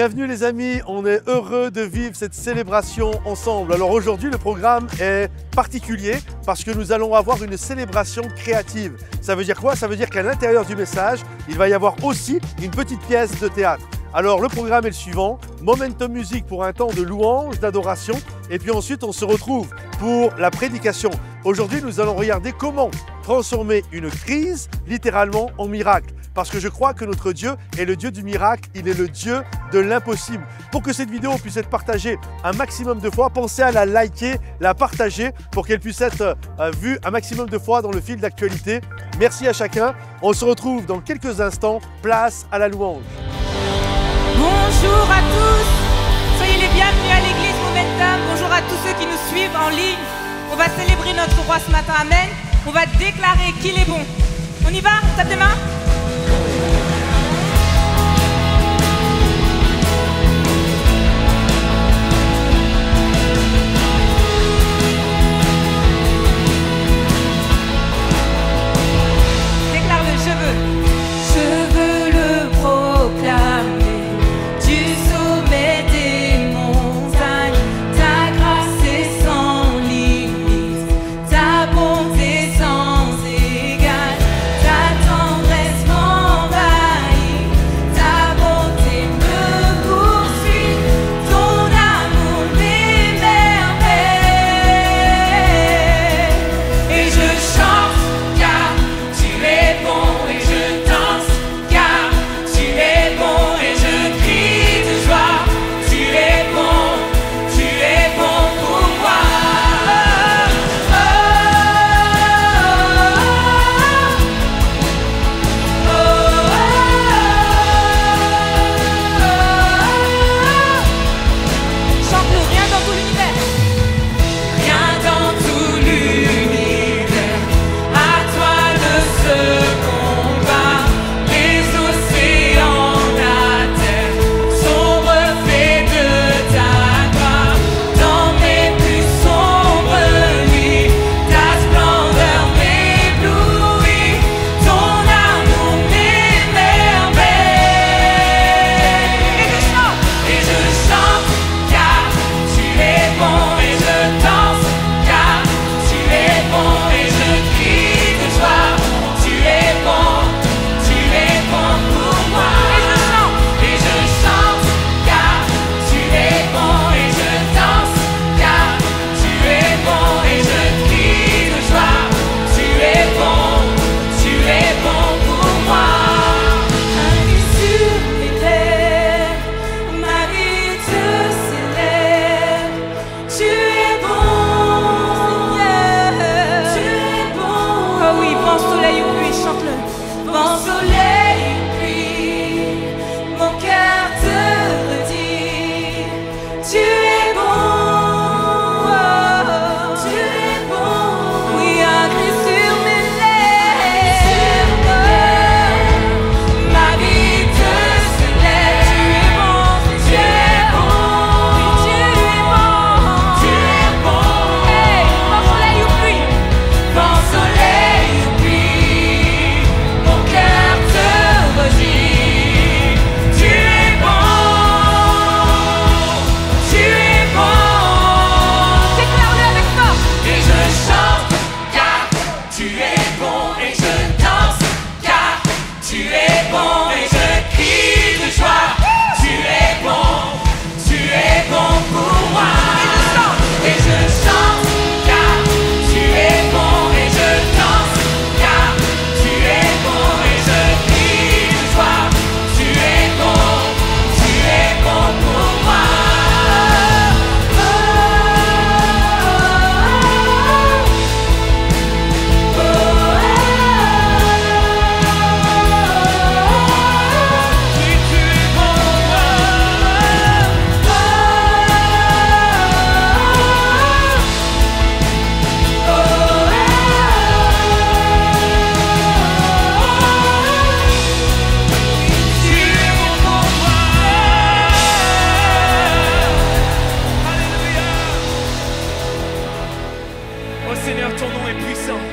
Bienvenue les amis, on est heureux de vivre cette célébration ensemble. Alors aujourd'hui le programme est particulier parce que nous allons avoir une célébration créative. Ça veut dire quoi? Ça veut dire qu'à l'intérieur du message, il va y avoir aussi une petite pièce de théâtre. Alors le programme est le suivant, Momentum Music pour un temps de louange, d'adoration, et puis ensuite on se retrouve pour la prédication. Aujourd'hui nous allons regarder comment transformer une crise littéralement en miracle. Parce que je crois que notre Dieu est le Dieu du miracle, il est le Dieu de l'impossible. Pour que cette vidéo puisse être partagée un maximum de fois, pensez à la liker, la partager pour qu'elle puisse être vue un maximum de fois dans le fil d'actualité. Merci à chacun, on se retrouve dans quelques instants, place à la louange. Bonjour à tous, soyez les bienvenus à l'église Momentum. Bonjour à tous ceux qui nous suivent en ligne. On va célébrer notre roi ce matin, amen. On va déclarer qu'il est bon. On y va, tape des mains. Déclare-le, je veux le proclamer du sommet des montagnes. Ta grâce est sans limite, ta bonté sans égale, ta tendresse m'envahit, ta bonté me poursuit, ton amour m'émerveille. Et je chante car tu es bon, et je danse car tu es bon, et je crie de joie. Tu es bon pour moi. Chante-nous, rien dans tout l'univers. Rien dans tout l'univers, à toi le second combat. Les océans, la terre sont reflets de ta gloire. Dans mes plus sombres nuits, ta splendeur m'éblouit, ton amour m'émerveille. Et je chante car tu es bon, et je danse car tu es bon, et je crie de joie. Tu es bon pour moi. Et je chante car tu es bon, et je danse car tu es bon, et je crie de joie. Tu es bon pour moi. Un cri sur mes lèvres, ma vie te célèbre. Tu es bon, Seigneur. Tu es bon. Oh oui, vent, soleil ou pluie, chante-le. Vent, soleil ou pluie, mon cœur te redit. Tu es bon, oh, tu es bon. Oui, un cri sur mes lèvres, ma vie te célèbre. Tu es bon, tu es bon, tu es bon. Hey, vent, soleil ou pluie, vent, soleil ou pluie, mon cœur te redit. Tu es bon, tu es bon. Déclare-le avec force. Et je chante car tu es bon, et je danse car tu es bon, et je crie de joie. Tu es bon pour moi. Et je chante car tu es bon, et je danse car tu es bon, et je crie de joie. Tu es bon pour moi. Oh Seigneur, ton nom est puissant,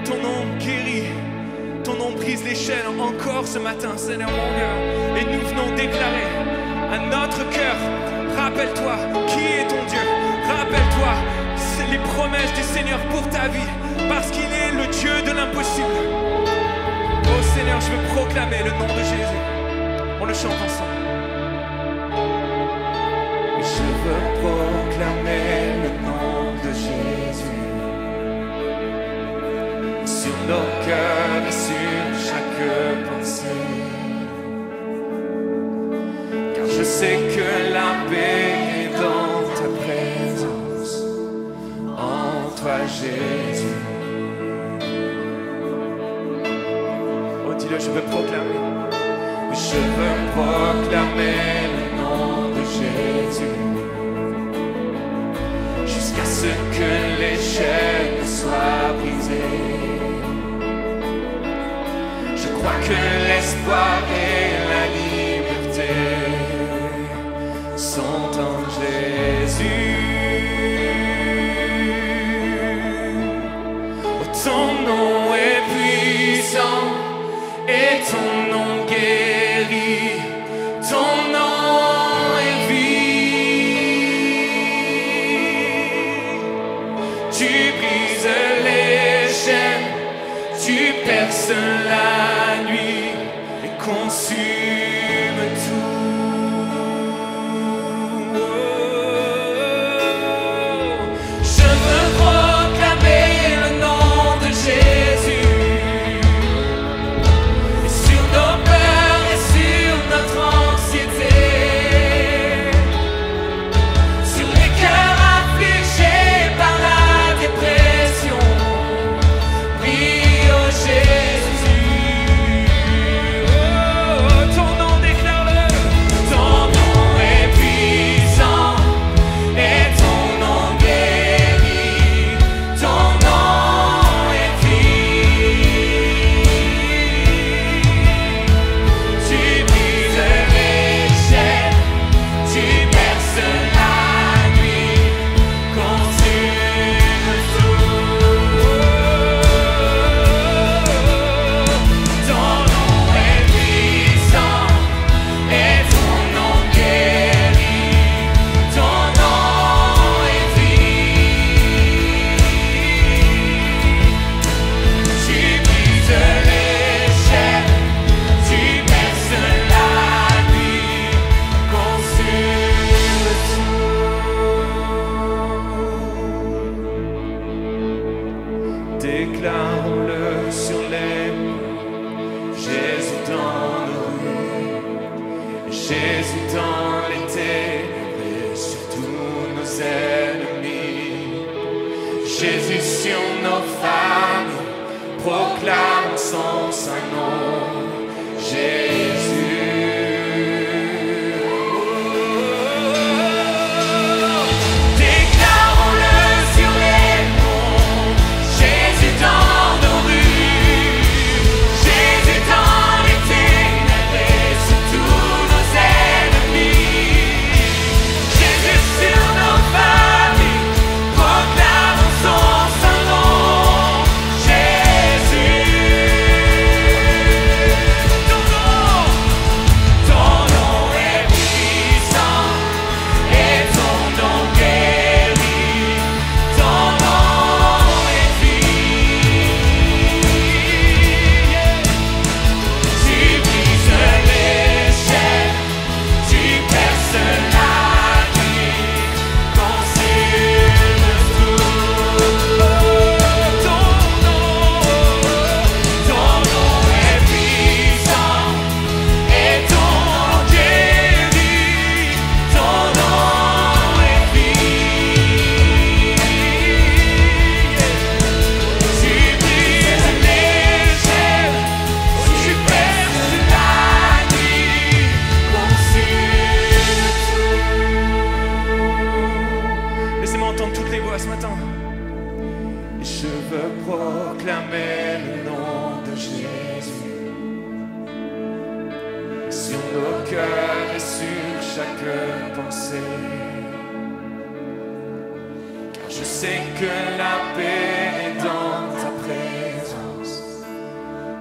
ton nom guérit, ton nom brise les chaînes encore ce matin, Seigneur mon Dieu. Et nous venons déclarer à notre cœur. Rappelle-toi qui est ton Dieu. Rappelle-toi c'est les promesses du Seigneur pour ta vie, parce qu'il est le Dieu de l'impossible. Oh Seigneur, je veux proclamer le nom de Jésus. On le chante ensemble. Je veux proclamer le nom de Jésus sur nos cœurs et sur chaque pensée. Car je sais que la paix est dans ta présence, en toi Jésus. Oh dis-le, je veux proclamer. Je veux proclamer le nom de Jésus jusqu'à ce que les chaînes soient brisées. Je crois que l'espoir et la liberté sont en Jésus. Oh, ton nom est puissant et ton nom guérit. Ton nom est vie. Tu brises les chaînes, tu perces la nuit et consumes tout. Je veux proclamer le nom de Jésus sur nos peurs et sur notre anxiété, sur les cœurs affligés par la dépression. Oui, oh Jésus, Oh, ton nom déclare-le. ton nom est puissant et ton nom guérit. Ton nom est vie. Tu brises les chaînes, tu perces la nuit, consumes tout. Ton nom est puissant et ton nom guérit. Ton nom est vie. Tu brises les chaînes, tu perces la nuit, consumes tout. Déclarons-le sur les murs, Jésus dans nos rues, Jésus dans les ténèbres et sur tous nos ennemis. Jésus sur nos femmes, proclame son saint nom. Jésus. Déclarons-le sur les monts, Jésus dans nos rues, Jésus dans les ténèbres et sur tous nos ennemis. Jésus sur nos familles, proclamons son saint nom. Jésus. proclamer le nom de Jésus sur nos cœurs et sur chaque pensée. Car je sais que la paix est dans ta présence,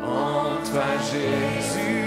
en toi Jésus.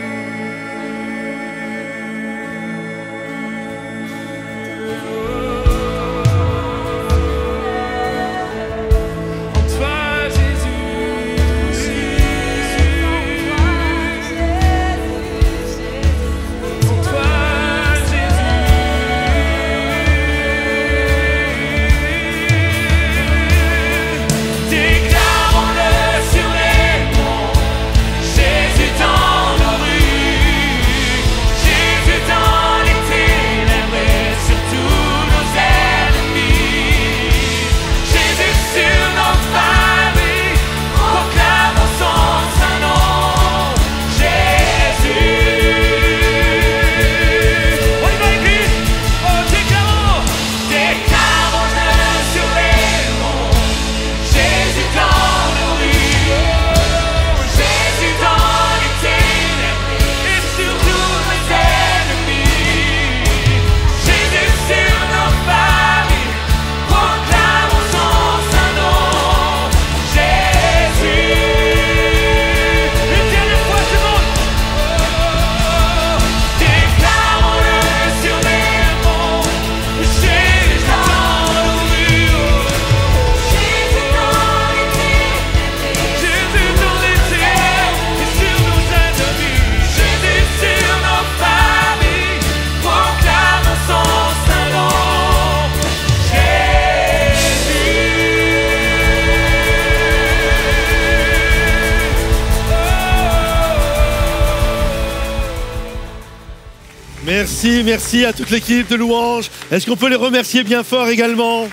Merci, merci à toute l'équipe de Louange. Est-ce qu'on peut les remercier bien fort également?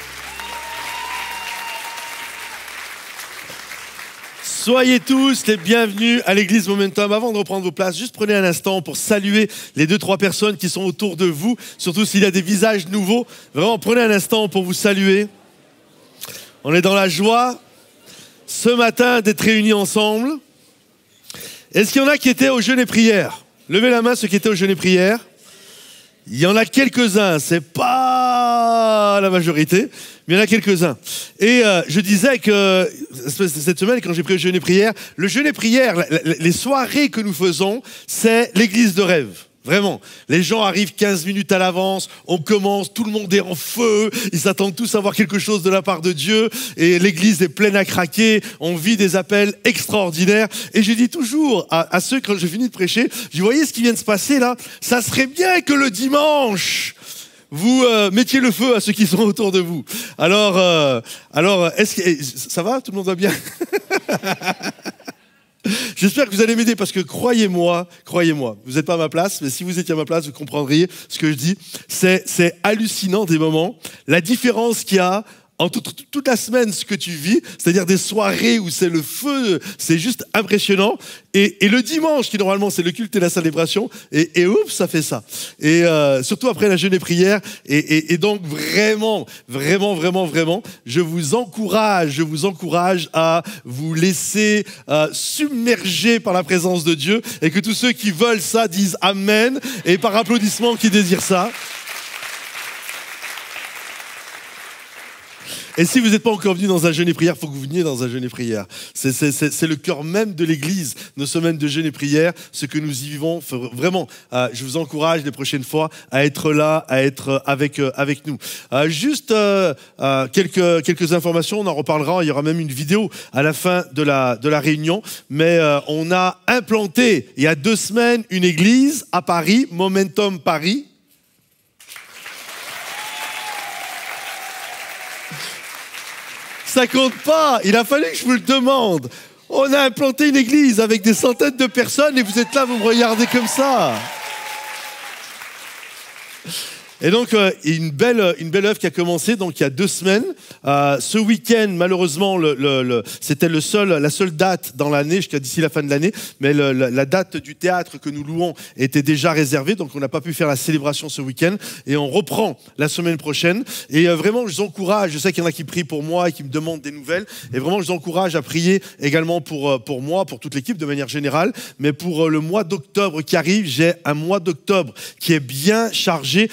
Soyez tous les bienvenus à l'église Momentum. Avant de reprendre vos places, juste prenez un instant pour saluer les 2-3 personnes qui sont autour de vous, surtout s'il y a des visages nouveaux. Vraiment, prenez un instant pour vous saluer. On est dans la joie ce matin d'être réunis ensemble. Est-ce qu'il y en a qui étaient au jeûne et prière? Levez la main ceux qui étaient au jeûne et prière. Il y en a quelques-uns, c'est pas la majorité, mais il y en a quelques-uns. Et je disais que cette semaine, quand j'ai pris le jeûne et prière, les soirées que nous faisons, c'est l'église de rêve. Vraiment, les gens arrivent 15 minutes à l'avance, on commence, tout le monde est en feu, ils s'attendent tous à voir quelque chose de la part de Dieu et l'église est pleine à craquer, on vit des appels extraordinaires. Et je dis toujours à ceux, quand je finis de prêcher, je dis, voyez ce qui vient de se passer là, ça serait bien que le dimanche, vous mettiez le feu à ceux qui sont autour de vous. Alors est-ce que ça va? Tout le monde va bien? J'espère que vous allez m'aider parce que croyez-moi, vous n'êtes pas à ma place, mais si vous étiez à ma place, vous comprendriez ce que je dis. C'est hallucinant des moments, la différence qu'il y a en toute la semaine, ce que tu vis, c'est-à-dire des soirées où c'est le feu, c'est juste impressionnant. Et le dimanche, qui normalement c'est le culte et la célébration, et oups, ça fait ça. Et surtout après la jeûne et prière. Et donc vraiment, je vous encourage à vous laisser submerger par la présence de Dieu. Et que tous ceux qui veulent ça disent Amen. Et par applaudissement qui désirent ça. Et si vous n'êtes pas encore venu dans un jeûne et prière, il faut que vous veniez dans un jeûne et prière. C'est le cœur même de l'église, nos semaines de jeûne et prière, ce que nous y vivons. Vraiment, je vous encourage les prochaines fois à être là, à être avec nous. Juste quelques informations, on en reparlera, il y aura même une vidéo à la fin de la réunion. Mais on a implanté, il y a 2 semaines, une église à Paris, Momentum Paris. Ça compte pas, il a fallu que je vous le demande. On a implanté une église avec des centaines de personnes et vous êtes là, vous me regardez comme ça. Et donc, une belle œuvre qui a commencé donc, il y a 2 semaines. Ce week-end, malheureusement, c'était la seule date dans l'année, jusqu'à d'ici la fin de l'année, mais la date du théâtre que nous louons était déjà réservée, donc on n'a pas pu faire la célébration ce week-end. Et on reprend la semaine prochaine. Et vraiment, je vous encourage, je sais qu'il y en a qui prient pour moi et qui me demandent des nouvelles. Et vraiment, je vous encourage à prier également pour moi, pour toute l'équipe de manière générale. Mais pour le mois d'octobre qui arrive, j'ai un mois d'octobre qui est bien chargé.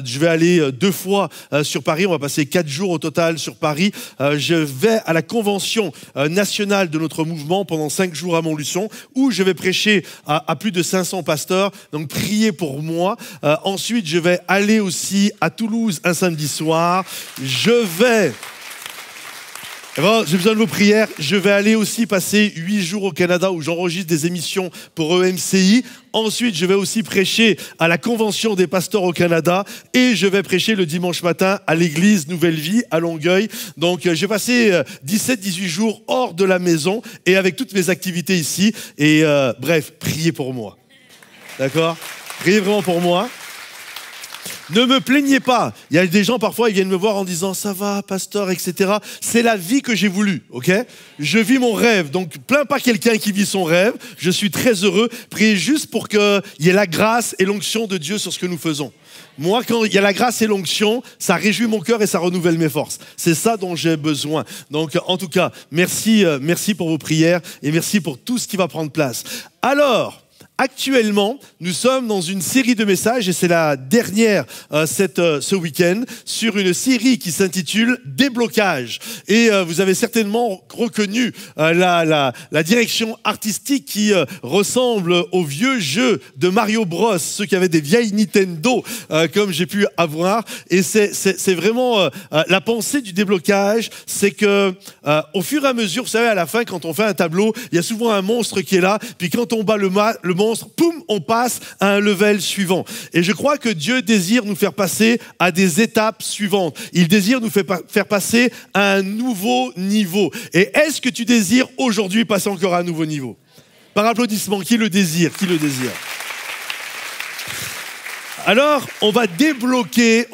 Je vais aller 2 fois sur Paris. On va passer 4 jours au total sur Paris. Je vais à la convention nationale de notre mouvement pendant 5 jours à Montluçon, où je vais prêcher à plus de 500 pasteurs. Donc, priez pour moi. Ensuite, je vais aller aussi à Toulouse un samedi soir. J'ai besoin de vos prières. Je vais aller aussi passer 8 jours au Canada où j'enregistre des émissions pour EMCI. Ensuite, je vais aussi prêcher à la Convention des pasteurs au Canada et je vais prêcher le dimanche matin à l'église Nouvelle Vie à Longueuil. Donc, j'ai passé 17-18 jours hors de la maison et avec toutes mes activités ici. Et bref, priez pour moi. D'accord ? Priez vraiment pour moi. Ne me plaignez pas. Il y a des gens, parfois, ils viennent me voir en disant « ça va, pasteur, etc. » C'est la vie que j'ai voulu, ok ? Je vis mon rêve, donc plains pas quelqu'un qui vit son rêve. Je suis très heureux. Priez juste pour qu'il y ait la grâce et l'onction de Dieu sur ce que nous faisons. Moi, quand il y a la grâce et l'onction, ça réjouit mon cœur et ça renouvelle mes forces. C'est ça dont j'ai besoin. Donc, en tout cas, merci pour vos prières et merci pour tout ce qui va prendre place. Alors, actuellement, nous sommes dans une série de messages et c'est la dernière ce week-end sur une série qui s'intitule Déblocage. Et vous avez certainement reconnu la direction artistique qui ressemble aux vieux jeux de Mario Bros, ceux qui avaient des vieilles Nintendo comme j'ai pu avoir. Et c'est vraiment la pensée du déblocage, c'est que au fur et à mesure, vous savez, à la fin, quand on fait un tableau, il y a souvent un monstre qui est là, puis quand on bat le monstre, poum, on passe à un level suivant. Et je crois que Dieu désire nous faire passer à des étapes suivantes. Il désire nous faire passer à un nouveau niveau. Et est-ce que tu désires aujourd'hui passer encore à un nouveau niveau ? Par applaudissement, qui le désire ? Qui le désire ? Alors, on va débloquer,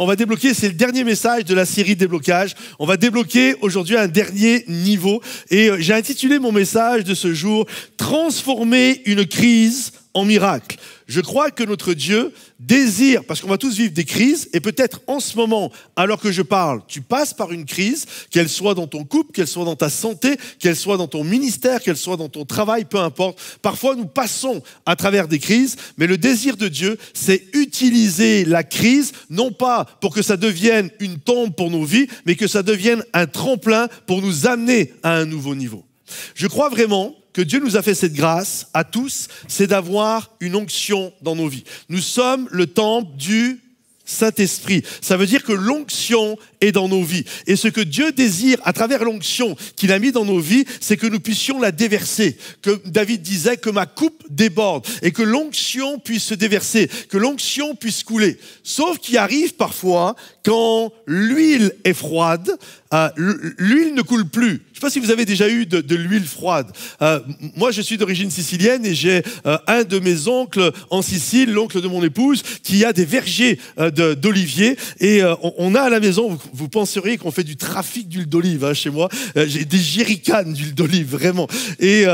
c'est le dernier message de la série Déblocage. On va débloquer aujourd'hui un dernier niveau. Et j'ai intitulé mon message de ce jour « Transformer une crise en miracle ». Je crois que notre Dieu désire, parce qu'on va tous vivre des crises, et peut-être en ce moment, alors que je parle, tu passes par une crise, qu'elle soit dans ton couple, qu'elle soit dans ta santé, qu'elle soit dans ton ministère, qu'elle soit dans ton travail, peu importe. Parfois, nous passons à travers des crises, mais le désir de Dieu, c'est utiliser la crise, non pas pour que ça devienne une tombe pour nos vies, mais que ça devienne un tremplin pour nous amener à un nouveau niveau. Je crois vraiment que Dieu nous a fait cette grâce à tous, c'est d'avoir une onction dans nos vies. Nous sommes le temple du Saint-Esprit. Ça veut dire que l'onction est dans nos vies. Et ce que Dieu désire à travers l'onction qu'il a mis dans nos vies, c'est que nous puissions la déverser. Que David disait que ma coupe déborde et que l'onction puisse se déverser, que l'onction puisse couler. Sauf qu'il arrive parfois quand l'huile est froide, l'huile ne coule plus. Je ne sais pas si vous avez déjà eu de l'huile froide. Moi, je suis d'origine sicilienne et j'ai un de mes oncles en Sicile, l'oncle de mon épouse, qui a des vergers d'oliviers. Et on a à la maison, vous penseriez qu'on fait du trafic d'huile d'olive chez moi. J'ai des jerrycans d'huile d'olive, vraiment. Et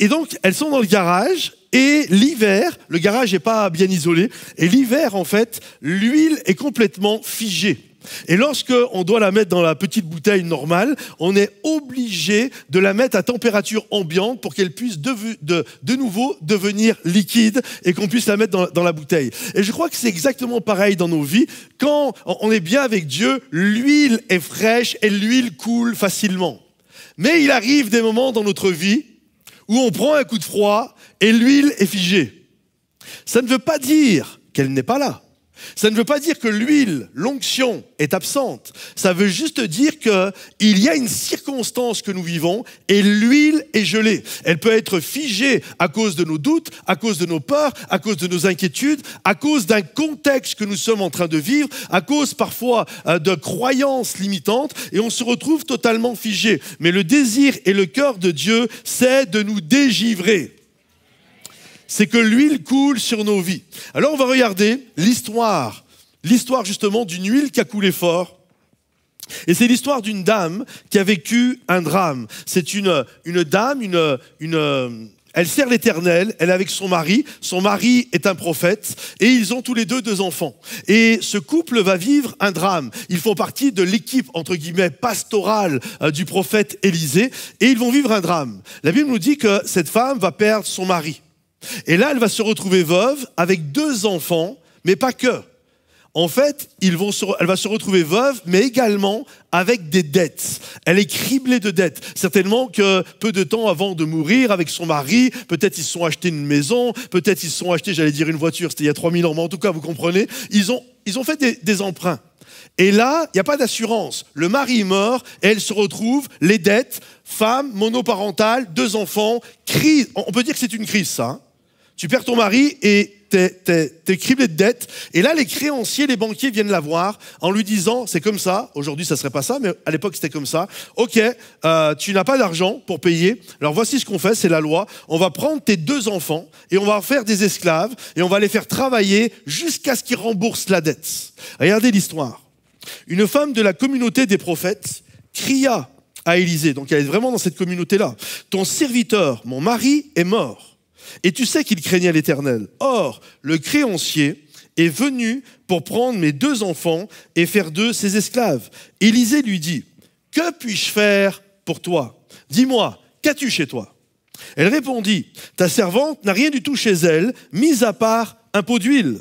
donc, elles sont dans le garage. Et l'hiver, le garage n'est pas bien isolé. Et l'hiver, en fait, l'huile est complètement figée. Et lorsqu'on doit la mettre dans la petite bouteille normale, on est obligé de la mettre à température ambiante pour qu'elle puisse de nouveau devenir liquide et qu'on puisse la mettre dans la bouteille. Et je crois que c'est exactement pareil dans nos vies. Quand on est bien avec Dieu, l'huile est fraîche et l'huile coule facilement. Mais il arrive des moments dans notre vie où on prend un coup de froid et l'huile est figée. Ça ne veut pas dire qu'elle n'est pas là. Ça ne veut pas dire que l'huile, l'onction est absente. Ça veut juste dire qu'il y a une circonstance que nous vivons et l'huile est gelée. Elle peut être figée à cause de nos doutes, à cause de nos peurs, à cause de nos inquiétudes, à cause d'un contexte que nous sommes en train de vivre, à cause parfois de croyances limitantes et on se retrouve totalement figé. Mais le désir et le cœur de Dieu, c'est de nous dégivrer. C'est que l'huile coule sur nos vies. Alors on va regarder l'histoire justement d'une huile qui a coulé fort. Et c'est l'histoire d'une dame qui a vécu un drame. C'est une dame, elle sert l'Éternel, elle est avec son mari est un prophète et ils ont tous les deux enfants. Et ce couple va vivre un drame. Ils font partie de l'équipe, entre guillemets, pastorale du prophète Élisée et ils vont vivre un drame. La Bible nous dit que cette femme va perdre son mari. Et là, elle va se retrouver veuve avec 2 enfants, mais pas que. En fait, elle va se retrouver veuve, mais également avec des dettes. Elle est criblée de dettes. Certainement que peu de temps avant de mourir avec son mari, peut-être ils se sont achetés une maison, peut-être ils se sont achetés, j'allais dire une voiture, c'était il y a 3000 ans, mais en tout cas, vous comprenez, ils ont fait des emprunts. Et là, il n'y a pas d'assurance. Le mari est mort et elle se retrouve, les dettes, femme, monoparentale, 2 enfants, crise. On peut dire que c'est une crise, ça. Tu perds ton mari et t'es criblé de dettes. Et là, les créanciers, les banquiers viennent la voir en lui disant, c'est comme ça, aujourd'hui ça serait pas ça, mais à l'époque c'était comme ça. Ok, tu n'as pas d'argent pour payer, alors voici ce qu'on fait, c'est la loi. On va prendre tes 2 enfants et on va en faire des esclaves et on va les faire travailler jusqu'à ce qu'ils remboursent la dette. Regardez l'histoire. Une femme de la communauté des prophètes cria à Élisée, donc elle est vraiment dans cette communauté-là. Ton serviteur, mon mari, est mort. Et tu sais qu'il craignait l'Éternel. Or, le créancier est venu pour prendre mes 2 enfants et faire d'eux ses esclaves. Élisée lui dit, que puis-je faire pour toi? Dis-moi, qu'as-tu chez toi? Elle répondit, ta servante n'a rien du tout chez elle, mis à part un pot d'huile.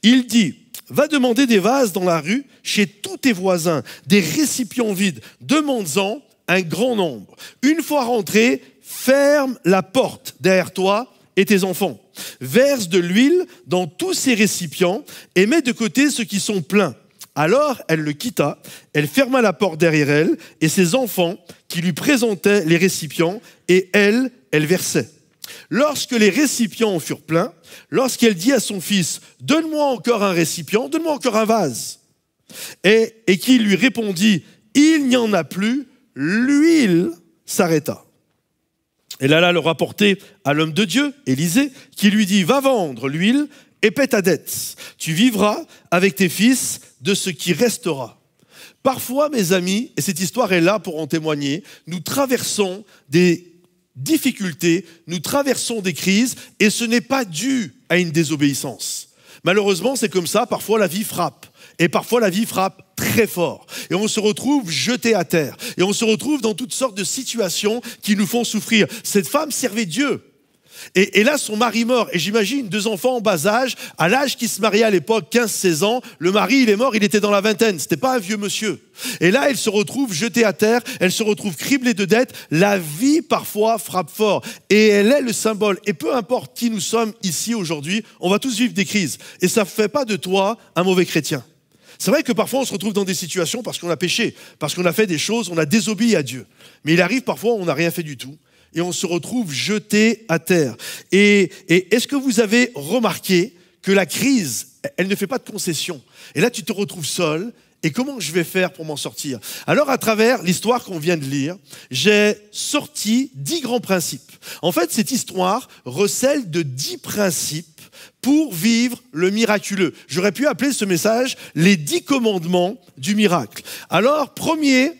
Il dit, va demander des vases dans la rue chez tous tes voisins, des récipients vides, demande-en un grand nombre. Une fois rentré, ferme la porte derrière toi et tes enfants. Verse de l'huile dans tous ces récipients et mets de côté ceux qui sont pleins. Alors elle le quitta, elle ferma la porte derrière elle et ses enfants qui lui présentaient les récipients et elle versait. Lorsque les récipients furent pleins, lorsqu'elle dit à son fils « Donne-moi encore un récipient, donne-moi encore un vase » et qu'il lui répondit « Il n'y en a plus », l'huile s'arrêta. Elle alla le rapporter à l'homme de Dieu, Élisée, qui lui dit « Va vendre l'huile et paie ta dette. Tu vivras avec tes fils de ce qui restera. Parfois, mes amis, et cette histoire est là pour en témoigner, nous traversons des difficultés, nous traversons des crises, et ce n'est pas dû à une désobéissance. Malheureusement, c'est comme ça, parfois la vie frappe. Et parfois la vie frappe très fort. Et on se retrouve jeté à terre. Et on se retrouve dans toutes sortes de situations qui nous font souffrir. Cette femme servait Dieu. Et là, son mari mort. Et j'imagine 2 enfants en bas âge, à l'âge qui se mariait à l'époque, 15-16 ans. Le mari, il est mort, il était dans la vingtaine. C'était pas un vieux monsieur. Et là, elle se retrouve jetée à terre. Elle se retrouve criblée de dettes. La vie, parfois, frappe fort. Et elle est le symbole. Et peu importe qui nous sommes ici aujourd'hui, on va tous vivre des crises. Et ça ne fait pas de toi un mauvais chrétien. C'est vrai que parfois on se retrouve dans des situations parce qu'on a péché, parce qu'on a fait des choses, on a désobéi à Dieu. Mais il arrive parfois on n'a rien fait du tout et on se retrouve jeté à terre. Et est-ce que vous avez remarqué que la crise, elle ne fait pas de concession? Et là tu te retrouves seul. Et comment je vais faire pour m'en sortir? Alors, à travers l'histoire qu'on vient de lire, j'ai sorti 10 grands principes. En fait, cette histoire recèle de 10 principes pour vivre le miraculeux. J'aurais pu appeler ce message « Les 10 commandements du miracle ». Alors, premier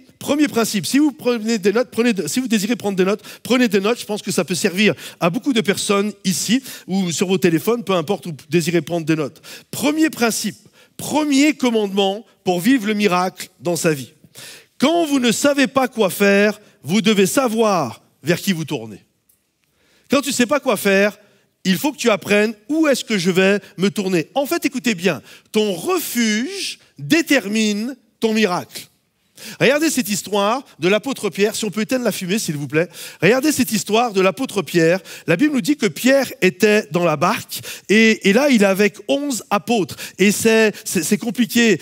principe, si vous prenez des notes, si vous désirez prendre des notes, prenez des notes. Je pense que ça peut servir à beaucoup de personnes ici ou sur vos téléphones, peu importe où vous désirez prendre des notes. Premier principe, premier commandement pour vivre le miracle dans sa vie. Quand vous ne savez pas quoi faire, vous devez savoir vers qui vous tournez. Quand tu ne sais pas quoi faire, il faut que tu apprennes où est-ce que je vais me tourner. En fait, écoutez bien, ton refuge détermine ton miracle. Regardez cette histoire de l'apôtre Pierre, si on peut éteindre la fumée s'il vous plaît. Regardez cette histoire de l'apôtre Pierre. La Bible nous dit que Pierre était dans la barque et là il est avec 11 apôtres. Et c'est compliqué,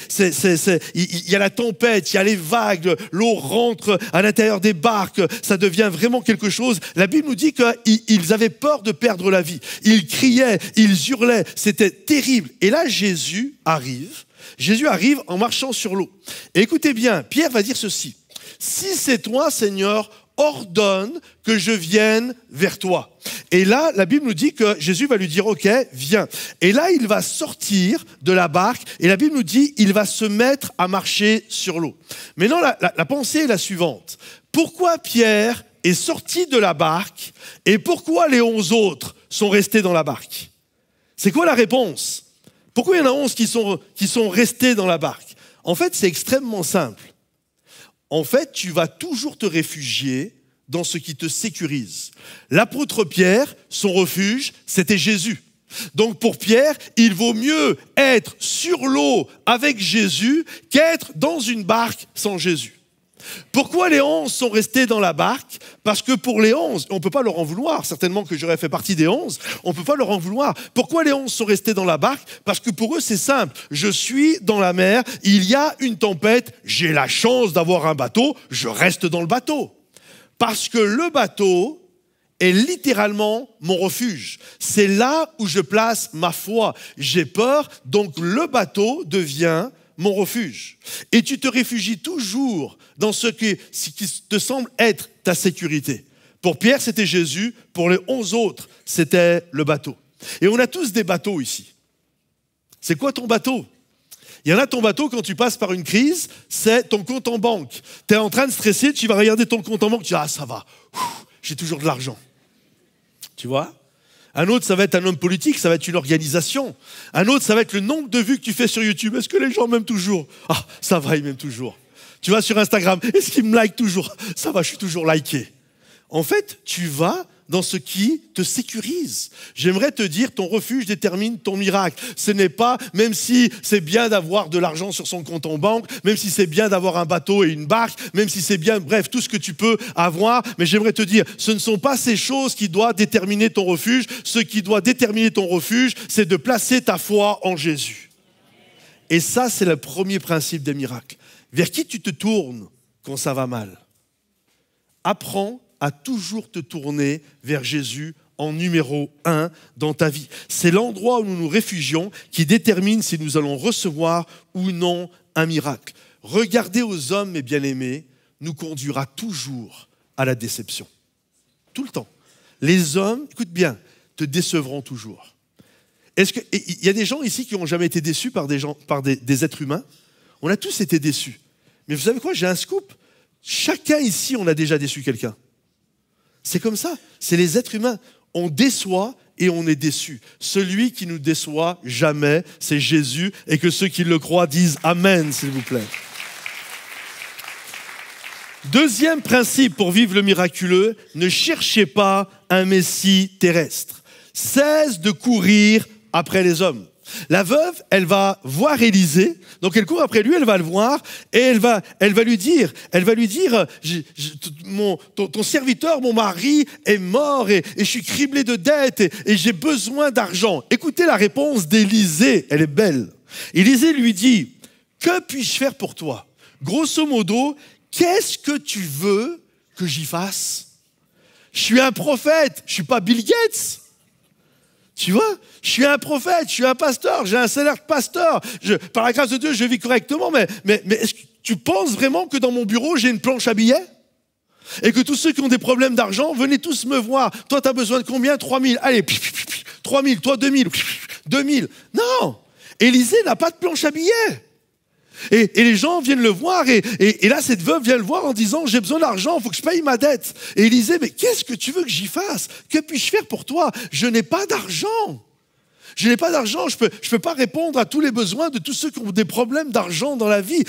il y a la tempête, il y a les vagues, l'eau rentre à l'intérieur des barques, ça devient vraiment quelque chose. La Bible nous dit qu'ils avaient peur de perdre la vie. Ils criaient, ils hurlaient, c'était terrible. Et là Jésus arrive en marchant sur l'eau. Et écoutez bien, Pierre va dire ceci. Si c'est toi, Seigneur, ordonne que je vienne vers toi. Et là, la Bible nous dit que Jésus va lui dire, ok, viens. Et là, il va sortir de la barque et la Bible nous dit, il va se mettre à marcher sur l'eau. Maintenant, la pensée est la suivante. Pourquoi Pierre est sorti de la barque et pourquoi les 11 autres sont restés dans la barque? C'est quoi la réponse? Pourquoi il y en a 11 qui sont restés dans la barque? En fait, c'est extrêmement simple. En fait, tu vas toujours te réfugier dans ce qui te sécurise. L'apôtre Pierre, son refuge, c'était Jésus. Donc pour Pierre, il vaut mieux être sur l'eau avec Jésus qu'être dans une barque sans Jésus. Pourquoi les 11 sont restés dans la barque? Parce que pour les 11, on ne peut pas leur en vouloir, certainement que j'aurais fait partie des 11, on ne peut pas leur en vouloir. Pourquoi les 11 sont restés dans la barque? Parce que pour eux, c'est simple. Je suis dans la mer, il y a une tempête, j'ai la chance d'avoir un bateau, je reste dans le bateau. Parce que le bateau est littéralement mon refuge. C'est là où je place ma foi. J'ai peur, donc le bateau devient mon refuge. Et tu te réfugies toujours dans ce qui te semble être ta sécurité. Pour Pierre, c'était Jésus. Pour les 11 autres, c'était le bateau. Et on a tous des bateaux ici. C'est quoi ton bateau? Il y en a ton bateau, quand tu passes par une crise, c'est ton compte en banque. Tu es en train de stresser, tu vas regarder ton compte en banque, tu dis « Ah, ça va, j'ai toujours de l'argent. » Tu vois? Un autre, ça va être un homme politique, ça va être une organisation. Un autre, ça va être le nombre de vues que tu fais sur YouTube. Est-ce que les gens m'aiment toujours? Ah, ça va, ils m'aiment toujours. Tu vas sur Instagram, est-ce qu'ils me likent toujours? Ça va, je suis toujours liké. En fait, tu vas dans ce qui te sécurise. J'aimerais te dire, ton refuge détermine ton miracle. Ce n'est pas, même si c'est bien d'avoir de l'argent sur son compte en banque, même si c'est bien d'avoir un bateau et une barque, même si c'est bien, bref, tout ce que tu peux avoir, mais j'aimerais te dire, ce ne sont pas ces choses qui doivent déterminer ton refuge. Ce qui doit déterminer ton refuge, c'est de placer ta foi en Jésus. Et ça, c'est le premier principe des miracles. Vers qui tu te tournes quand ça va mal? Apprends à toujours te tourner vers Jésus en numéro 1 dans ta vie. C'est l'endroit où nous nous réfugions qui détermine si nous allons recevoir ou non un miracle. Regarder aux hommes, mes bien-aimés, nous conduira toujours à la déception. Tout le temps. Les hommes, écoute bien, te décevront toujours. Il y a des gens ici qui n'ont jamais été déçus par des êtres humains? On a tous été déçus. Mais vous savez quoi? J'ai un scoop. Chacun ici, on a déjà déçu quelqu'un. C'est comme ça. C'est les êtres humains. On déçoit et on est déçu. Celui qui nous déçoit jamais, c'est Jésus. Et que ceux qui le croient disent Amen, s'il vous plaît. Deuxième principe pour vivre le miraculeux, ne cherchez pas un Messie terrestre. Cesse de courir après les hommes. La veuve, elle va voir Élisée, donc elle court après lui, elle va le voir, et elle va lui dire, ton serviteur, mon mari est mort, et je suis criblé de dettes, et j'ai besoin d'argent. Écoutez la réponse d'Élisée, elle est belle. Élisée lui dit, que puis-je faire pour toi? Grosso modo, qu'est-ce que tu veux que j'y fasse? Je suis un prophète, je ne suis pas Bill Gates. Tu vois, je suis un prophète, je suis un pasteur, j'ai un salaire de pasteur. Par la grâce de Dieu, je vis correctement, mais est-ce que tu penses vraiment que dans mon bureau, j'ai une planche à billets? Et que tous ceux qui ont des problèmes d'argent, venez tous me voir. Toi, tu as besoin de combien? 3 000. Allez, 3 000, toi 2 000, 2 000. Non, Élisée n'a pas de planche à billets. Et les gens viennent le voir et là cette veuve vient le voir en disant j'ai besoin d'argent, il faut que je paye ma dette. Et Élisée, mais qu'est-ce que tu veux que j'y fasse? Que puis-je faire pour toi? Je n'ai pas d'argent. Je n'ai pas d'argent, je peux pas répondre à tous les besoins de tous ceux qui ont des problèmes d'argent dans la vie.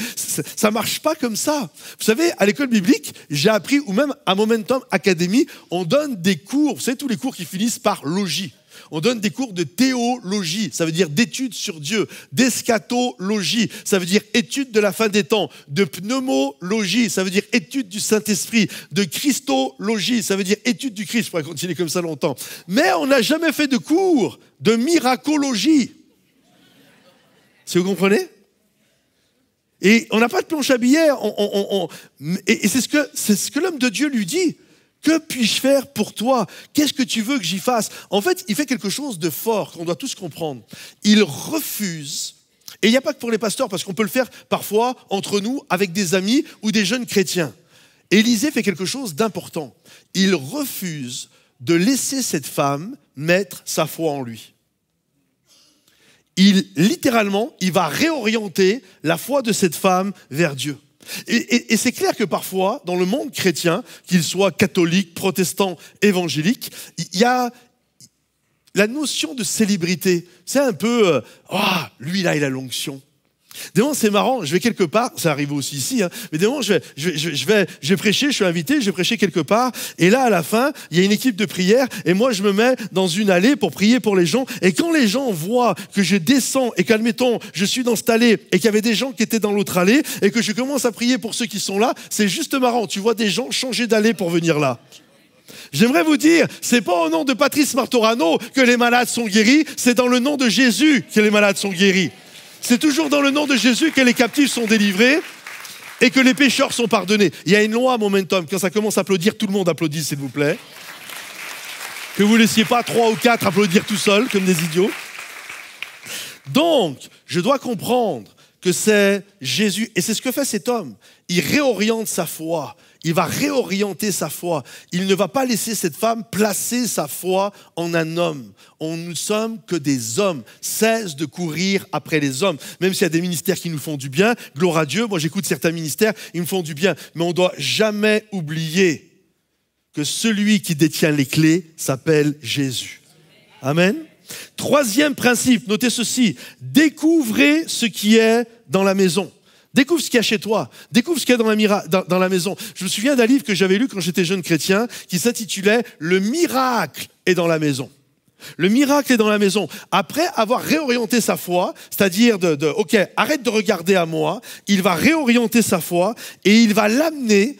Ça marche pas comme ça. Vous savez, à l'école biblique, j'ai appris, ou même à Momentum Academy, on donne des cours, vous savez tous les cours qui finissent par logis. On donne des cours de théologie, ça veut dire d'études sur Dieu, d'eschatologie, ça veut dire études de la fin des temps, de pneumologie, ça veut dire études du Saint-Esprit, de christologie, ça veut dire études du Christ, je pourrais continuer comme ça longtemps. Mais on n'a jamais fait de cours de miracologie. Si vous comprenez? Et on n'a pas de planche à billets, et c'est ce que l'homme de Dieu lui dit. Que puis-je faire pour toi? Qu'est-ce que tu veux que j'y fasse? En fait, il fait quelque chose de fort qu'on doit tous comprendre. Il refuse, et il n'y a pas que pour les pasteurs, parce qu'on peut le faire parfois entre nous, avec des amis ou des jeunes chrétiens. Élisée fait quelque chose d'important. Il refuse de laisser cette femme mettre sa foi en lui. Littéralement, il va réorienter la foi de cette femme vers Dieu. Et c'est clair que parfois, dans le monde chrétien, qu'il soit catholique, protestant, évangélique, il y a la notion de célébrité. C'est un peu, lui là, il a l'onction. Des moments, c'est marrant, je vais quelque part, ça arrive aussi ici, mais des moments, je vais prêcher, je suis invité, je vais prêcher quelque part, et là, à la fin, il y a une équipe de prière, et moi, je me mets dans une allée pour prier pour les gens, et quand les gens voient que je descends, et qu'admettons, je suis dans cette allée, et qu'il y avait des gens qui étaient dans l'autre allée, et que je commence à prier pour ceux qui sont là, c'est juste marrant, tu vois des gens changer d'allée pour venir là. J'aimerais vous dire, c'est pas au nom de Patrice Martorano que les malades sont guéris, c'est dans le nom de Jésus que les malades sont guéris. C'est toujours dans le nom de Jésus que les captifs sont délivrés et que les pécheurs sont pardonnés. Il y a une loi à Momentum. Quand ça commence à applaudir, tout le monde applaudit, s'il vous plaît. Que vous ne laissiez pas 3 ou 4 applaudir tout seuls, comme des idiots. Donc, je dois comprendre que c'est Jésus. Et c'est ce que fait cet homme. Il réoriente sa foi. Il va réorienter sa foi. Il ne va pas laisser cette femme placer sa foi en un homme. Nous ne sommes que des hommes. Cesse de courir après les hommes. Même s'il y a des ministères qui nous font du bien, gloire à Dieu. Moi, j'écoute certains ministères, ils me font du bien. Mais on ne doit jamais oublier que celui qui détient les clés s'appelle Jésus. Amen. Troisième principe, notez ceci. Découvrez ce qui est dans la maison. Découvre ce qu'il y a chez toi. Découvre ce qu'il y a dans la maison. Je me souviens d'un livre que j'avais lu quand j'étais jeune chrétien qui s'intitulait « Le miracle est dans la maison ». Le miracle est dans la maison. Après avoir réorienté sa foi, c'est-à-dire OK, arrête de regarder à moi, il va réorienter sa foi et il va amener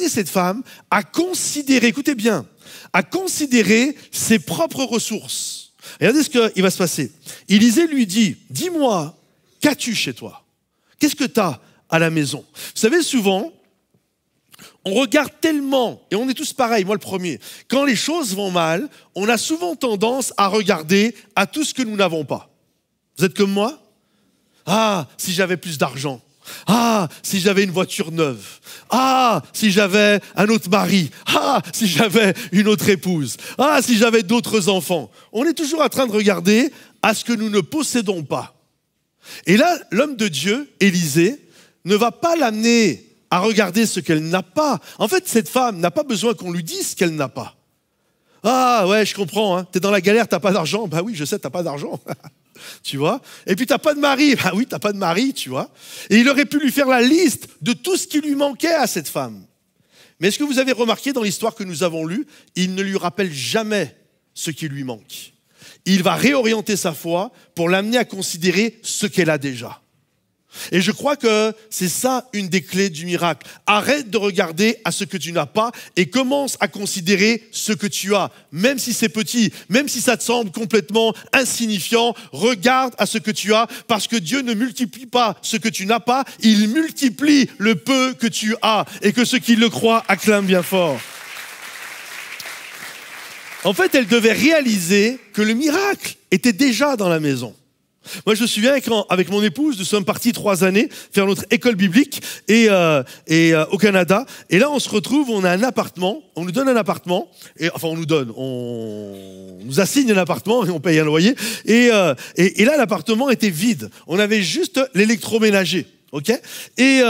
cette femme à considérer, écoutez bien, à considérer ses propres ressources. Regardez ce qu'il va se passer. Élisée lui dit, dis-moi, qu'as-tu chez toi? Qu'est-ce que tu as à la maison? Vous savez, souvent, on regarde tellement, et on est tous pareils, moi le premier, quand les choses vont mal, on a souvent tendance à regarder à tout ce que nous n'avons pas. Vous êtes comme moi? Ah, si j'avais plus d'argent. Ah, si j'avais une voiture neuve. Ah, si j'avais un autre mari. Ah, si j'avais une autre épouse. Ah, si j'avais d'autres enfants. On est toujours en train de regarder à ce que nous ne possédons pas. Et là, l'homme de Dieu, Élisée, ne va pas l'amener à regarder ce qu'elle n'a pas. En fait, cette femme n'a pas besoin qu'on lui dise ce qu'elle n'a pas. Ah ouais, je comprends, hein. T'es dans la galère, t'as pas d'argent. Bah oui, je sais, t'as pas d'argent. Tu vois? Et puis t'as pas de mari. Bah oui, t'as pas de mari, tu vois. Et il aurait pu lui faire la liste de tout ce qui lui manquait à cette femme. Mais est-ce que vous avez remarqué dans l'histoire que nous avons lue, il ne lui rappelle jamais ce qui lui manque. Il va réorienter sa foi pour l'amener à considérer ce qu'elle a déjà. Et je crois que c'est ça une des clés du miracle. Arrête de regarder à ce que tu n'as pas et commence à considérer ce que tu as. Même si c'est petit, même si ça te semble complètement insignifiant, regarde à ce que tu as parce que Dieu ne multiplie pas ce que tu n'as pas, il multiplie le peu que tu as et que ceux qui le croient acclament bien fort. En fait, elle devait réaliser que le miracle était déjà dans la maison. Moi, je me souviens avec mon épouse, nous sommes partis 3 années faire notre école biblique au Canada. Et là, on se retrouve, on a un appartement, on nous donne un appartement, on nous assigne un appartement et on paye un loyer. Et là, l'appartement était vide. On avait juste l'électroménager. Ok, et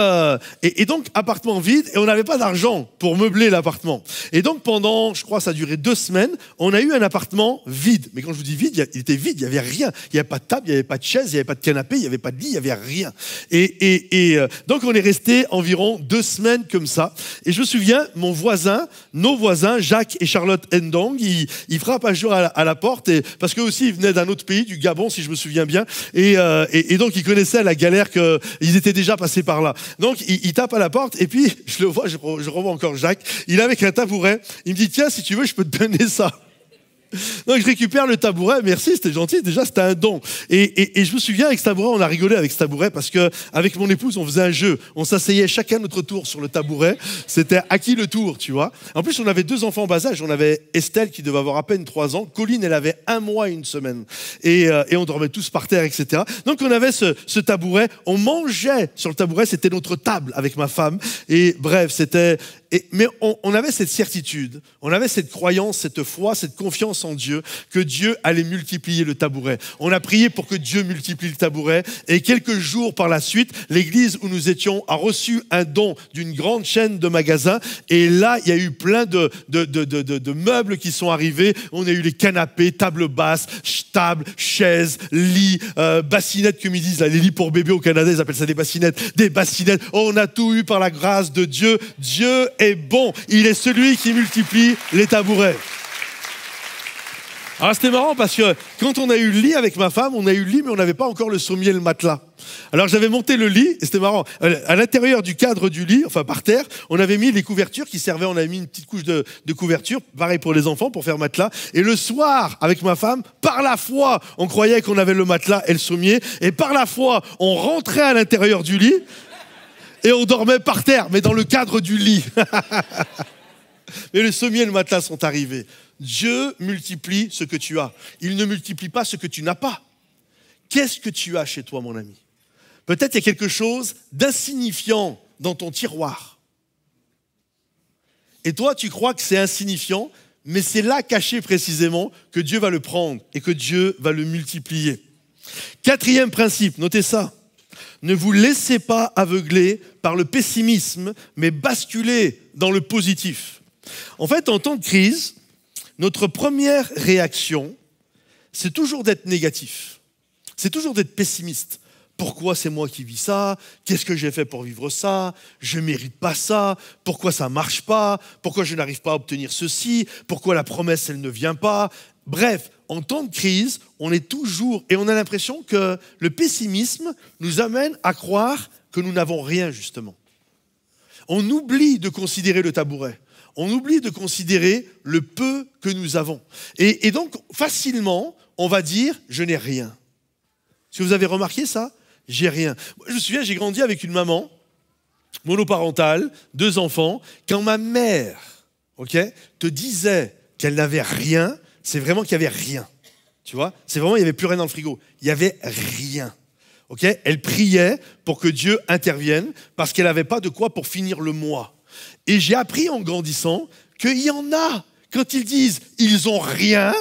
donc appartement vide et on n'avait pas d'argent pour meubler l'appartement. Et donc pendant, je crois, ça a duré 2 semaines, on a eu un appartement vide. Mais quand je vous dis vide, il était vide, il y avait rien. Il y avait pas de table, il y avait pas de chaise, il y avait pas de canapé, il y avait pas de lit, il y avait rien. Donc on est resté environ 2 semaines comme ça. Et je me souviens, nos voisins, Jacques et Charlotte Ndong, ils frappent un jour à la porte parce qu'eux aussi ils venaient d'un autre pays, du Gabon, si je me souviens bien. Et donc ils connaissaient la galère qu'ils étaient déjà passé par là. Donc, il tape à la porte et puis, je le vois, je revois encore Jacques. Il est avec un tabouret. Il me dit, tiens, si tu veux, je peux te donner ça. Donc, je récupère le tabouret. Merci, c'était gentil. Déjà, c'était un don. Et je me souviens, avec ce tabouret, on a rigolé avec ce tabouret parce que avec mon épouse, on faisait un jeu. On s'asseyait chacun notre tour sur le tabouret. C'était à qui le tour, tu vois. En plus, on avait 2 enfants en bas âge. On avait Estelle qui devait avoir à peine 3 ans. Colline, elle avait 1 mois et 1 semaine. Et on dormait tous par terre, etc. Donc, on avait ce tabouret. On mangeait sur le tabouret. C'était notre table avec ma femme. Et bref, mais on avait cette certitude, on avait cette croyance, cette foi, cette confiance en Dieu, que Dieu allait multiplier le tabouret. On a prié pour que Dieu multiplie le tabouret. Et quelques jours par la suite, l'église où nous étions a reçu un don d'une grande chaîne de magasins. Et là, il y a eu plein de meubles qui sont arrivés. On a eu les canapés, tables basses, tables, chaises, lits, bassinettes, comme ils disent, là, les lits pour bébés au Canada, ils appellent ça des bassinettes. On a tout eu par la grâce de Dieu. Dieu est bon, il est celui qui multiplie les tabourets. Alors c'était marrant parce que quand on a eu le lit avec ma femme, on a eu le lit mais on n'avait pas encore le sommier et le matelas. Alors j'avais monté le lit et c'était marrant. À l'intérieur du cadre du lit, enfin par terre, on avait mis les couvertures qui servaient, on avait mis une petite couche de couverture, pareil pour les enfants, pour faire matelas. Et le soir, avec ma femme, par la foi, on croyait qu'on avait le matelas et le sommier. Et par la foi, on rentrait à l'intérieur du lit et on dormait par terre, mais dans le cadre du lit. Mais le sommier et le matelas sont arrivés. Dieu multiplie ce que tu as. Il ne multiplie pas ce que tu n'as pas. Qu'est-ce que tu as chez toi, mon ami? Peut-être il y a quelque chose d'insignifiant dans ton tiroir. Et toi, tu crois que c'est insignifiant, mais c'est là caché précisément que Dieu va le prendre et que Dieu va le multiplier. 4e principe, notez ça. Ne vous laissez pas aveugler par le pessimisme, mais basculez dans le positif. En fait, en temps de crise, notre première réaction, c'est toujours d'être négatif. C'est toujours d'être pessimiste. Pourquoi c'est moi qui vis ça? Qu'est-ce que j'ai fait pour vivre ça? Je ne mérite pas ça. Pourquoi ça ne marche pas? Pourquoi je n'arrive pas à obtenir ceci? Pourquoi la promesse, elle ne vient pas? Bref, en temps de crise, on est toujours... Et on a l'impression que le pessimisme nous amène à croire que nous n'avons rien, justement. On oublie de considérer le tabouret. On oublie de considérer le peu que nous avons. Et donc, facilement, on va dire « je n'ai rien ». Est-ce que vous avez remarqué ça? J'ai rien. Moi, je me souviens, j'ai grandi avec une maman monoparentale, 2 enfants. Quand ma mère te disait qu'elle n'avait rien, c'est vraiment qu'il n'y avait rien. Tu vois? C'est vraiment, il n'y avait plus rien dans le frigo. Il n'y avait rien. Elle priait pour que Dieu intervienne parce qu'elle n'avait pas de quoi pour finir le mois. Et j'ai appris en grandissant qu'il y en a, quand ils disent « ils n'ont rien »,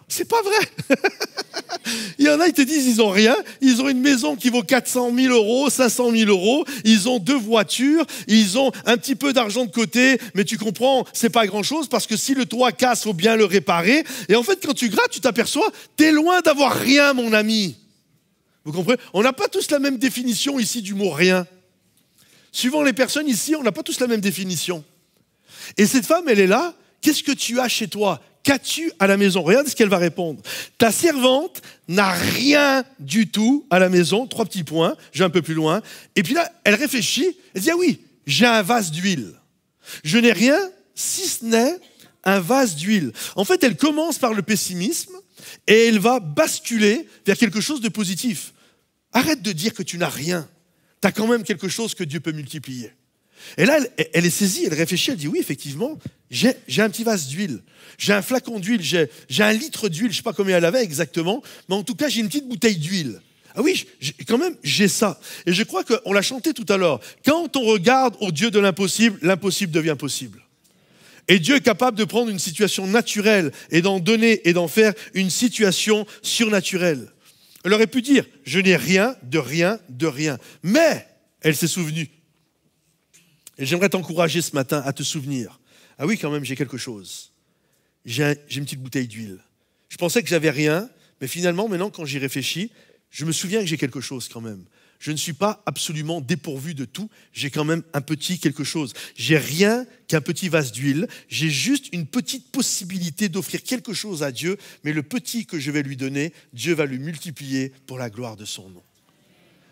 C'est pas vrai. Il y en a, ils te disent, ils ont rien. Ils ont une maison qui vaut 400 000 euros, 500 000 euros. Ils ont 2 voitures. Ils ont un petit peu d'argent de côté. Mais tu comprends, c'est pas grand-chose parce que si le toit casse, faut bien le réparer. Et en fait, quand tu grattes, tu t'aperçois, t'es loin d'avoir rien, mon ami. Vous comprenez? On n'a pas tous la même définition ici du mot rien. Suivant les personnes ici, on n'a pas tous la même définition. Et cette femme, elle est là. Qu'est-ce que tu as chez toi? Qu'as-tu à la maison? Regarde ce qu'elle va répondre. Ta servante n'a rien du tout à la maison. 3 petits points, je vais un peu plus loin. Et puis là, elle réfléchit. Elle dit, ah oui, j'ai un vase d'huile. Je n'ai rien si ce n'est un vase d'huile. En fait, elle commence par le pessimisme et elle va basculer vers quelque chose de positif. Arrête de dire que tu n'as rien. Tu as quand même quelque chose que Dieu peut multiplier. Et là, elle est saisie, elle réfléchit, elle dit, oui, effectivement, j'ai un petit vase d'huile, j'ai un flacon d'huile, j'ai 1 litre d'huile, je ne sais pas combien elle avait exactement, mais en tout cas, j'ai une petite bouteille d'huile. Ah oui, quand même, j'ai ça. Et je crois qu'on l'a chanté tout à l'heure. Quand on regarde au Dieu de l'impossible, l'impossible devient possible. Et Dieu est capable de prendre une situation naturelle et d'en donner et d'en faire une situation surnaturelle. Elle aurait pu dire, je n'ai rien, de rien, de rien. Mais elle s'est souvenue. Et j'aimerais t'encourager ce matin à te souvenir. Ah oui, quand même, j'ai quelque chose. J'ai une petite bouteille d'huile. Je pensais que j'avais rien, mais finalement, maintenant, quand j'y réfléchis, je me souviens que j'ai quelque chose quand même. Je ne suis pas absolument dépourvu de tout. J'ai quand même un petit quelque chose. J'ai rien qu'un petit vase d'huile. J'ai juste une petite possibilité d'offrir quelque chose à Dieu, mais le petit que je vais lui donner, Dieu va le multiplier pour la gloire de son nom.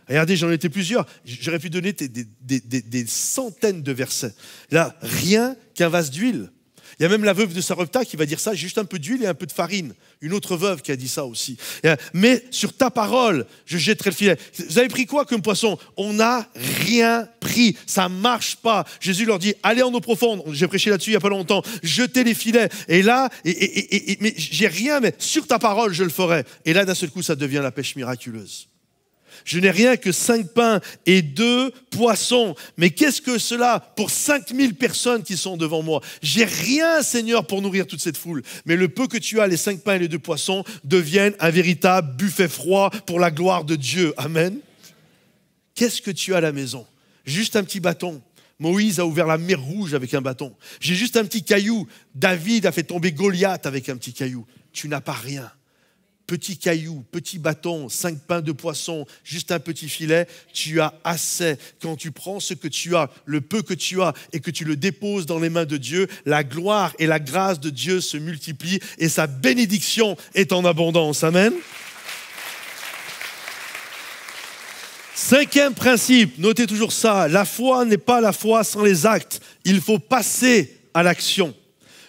Regardez, j'en étais plusieurs. J'aurais pu donner des centaines de versets. Là, rien qu'un vase d'huile. Il y a même la veuve de Sarepta qui va dire ça, juste un peu d'huile et un peu de farine. Une autre veuve qui a dit ça aussi. Mais sur ta parole, je jetterai le filet. Vous avez pris quoi comme poisson? On n'a rien pris. Ça ne marche pas. Jésus leur dit, allez en eau profonde. J'ai prêché là-dessus il n'y a pas longtemps. Jetez les filets. Et là, mais j'ai rien, mais sur ta parole, je le ferai. Et là, d'un seul coup, ça devient la pêche miraculeuse. Je n'ai rien que 5 pains et 2 poissons. Mais qu'est-ce que cela pour 5000 personnes qui sont devant moi? J'ai rien, Seigneur, pour nourrir toute cette foule. Mais le peu que tu as, les 5 pains et les 2 poissons, deviennent un véritable buffet froid pour la gloire de Dieu. Amen. Qu'est-ce que tu as à la maison? Juste un petit bâton. Moïse a ouvert la mer Rouge avec un bâton. J'ai juste un petit caillou. David a fait tomber Goliath avec un petit caillou. Tu n'as pas rien. Petit caillou, petit bâton, 5 pains de poisson, juste un petit filet, tu as assez. Quand tu prends ce que tu as, le peu que tu as, et que tu le déposes dans les mains de Dieu, la gloire et la grâce de Dieu se multiplient et sa bénédiction est en abondance. Amen. 5e principe, notez toujours ça, la foi n'est pas la foi sans les actes. Il faut passer à l'action.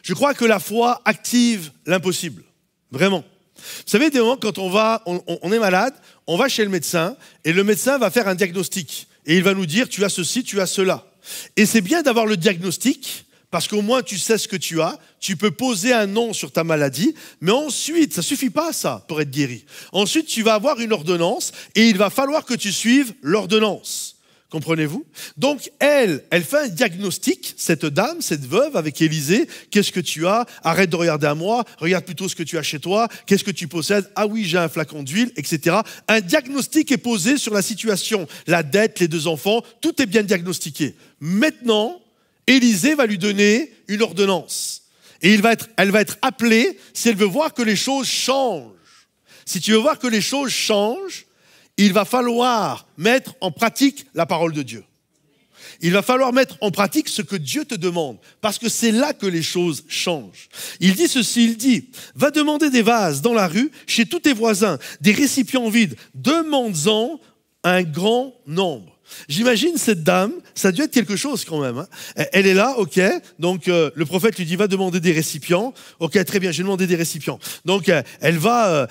Je crois que la foi active l'impossible, vraiment. Vous savez, des moments, quand on est malade, on va chez le médecin et le médecin va faire un diagnostic. Et il va nous dire, tu as ceci, tu as cela. Et c'est bien d'avoir le diagnostic parce qu'au moins tu sais ce que tu as, tu peux poser un nom sur ta maladie, mais ensuite, ça ne suffit pas ça pour être guéri. Ensuite, tu vas avoir une ordonnance et il va falloir que tu suives l'ordonnance. Comprenez-vous? Donc, elle fait un diagnostic, cette dame, cette veuve avec Élisée. Qu'est-ce que tu as? Arrête de regarder à moi, regarde plutôt ce que tu as chez toi. Qu'est-ce que tu possèdes? Ah oui, j'ai un flacon d'huile, etc. Un diagnostic est posé sur la situation. La dette, les 2 enfants, tout est bien diagnostiqué. Maintenant, Élisée va lui donner une ordonnance. Et elle va être appelée si elle veut voir que les choses changent. Si tu veux voir que les choses changent, il va falloir mettre en pratique la parole de Dieu. Il va falloir mettre en pratique ce que Dieu te demande, parce que c'est là que les choses changent. Il dit ceci, il dit, va demander des vases dans la rue, chez tous tes voisins, des récipients vides, demande-en un grand nombre. J'imagine cette dame, ça a dû être quelque chose quand même. Hein. Elle est là, ok, donc le prophète lui dit, va demander des récipients. Ok, très bien, j'ai demandé des récipients. Donc elle va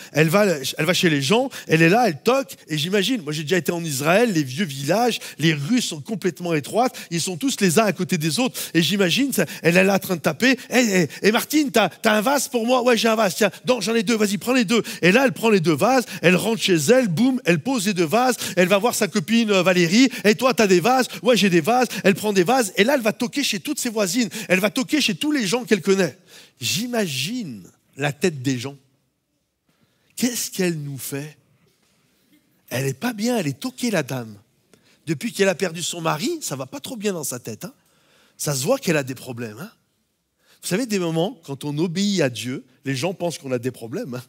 chez les gens, elle est là, elle toque, et j'imagine, moi j'ai déjà été en Israël, les vieux villages, les rues sont complètement étroites, ils sont tous les uns à côté des autres, et j'imagine, elle est là en train de taper, hey, Martine, t'as un vase pour moi? Ouais, j'ai un vase, tiens, non, j'en ai 2, vas-y, prends les 2. Et là, elle prend les 2 vases, elle rentre chez elle, boum, elle pose les 2 vases, elle va voir sa copine Valérie. Et toi, tu as des vases? Ouais, j'ai des vases. Elle prend des vases. Et là, elle va toquer chez toutes ses voisines. Elle va toquer chez tous les gens qu'elle connaît. J'imagine la tête des gens. Qu'est-ce qu'elle nous fait? Elle n'est pas bien, elle est toquée, la dame. Depuis qu'elle a perdu son mari, ça ne va pas trop bien dans sa tête. Hein. Ça se voit qu'elle a des problèmes. Hein. Vous savez, des moments, quand on obéit à Dieu, les gens pensent qu'on a des problèmes. Hein.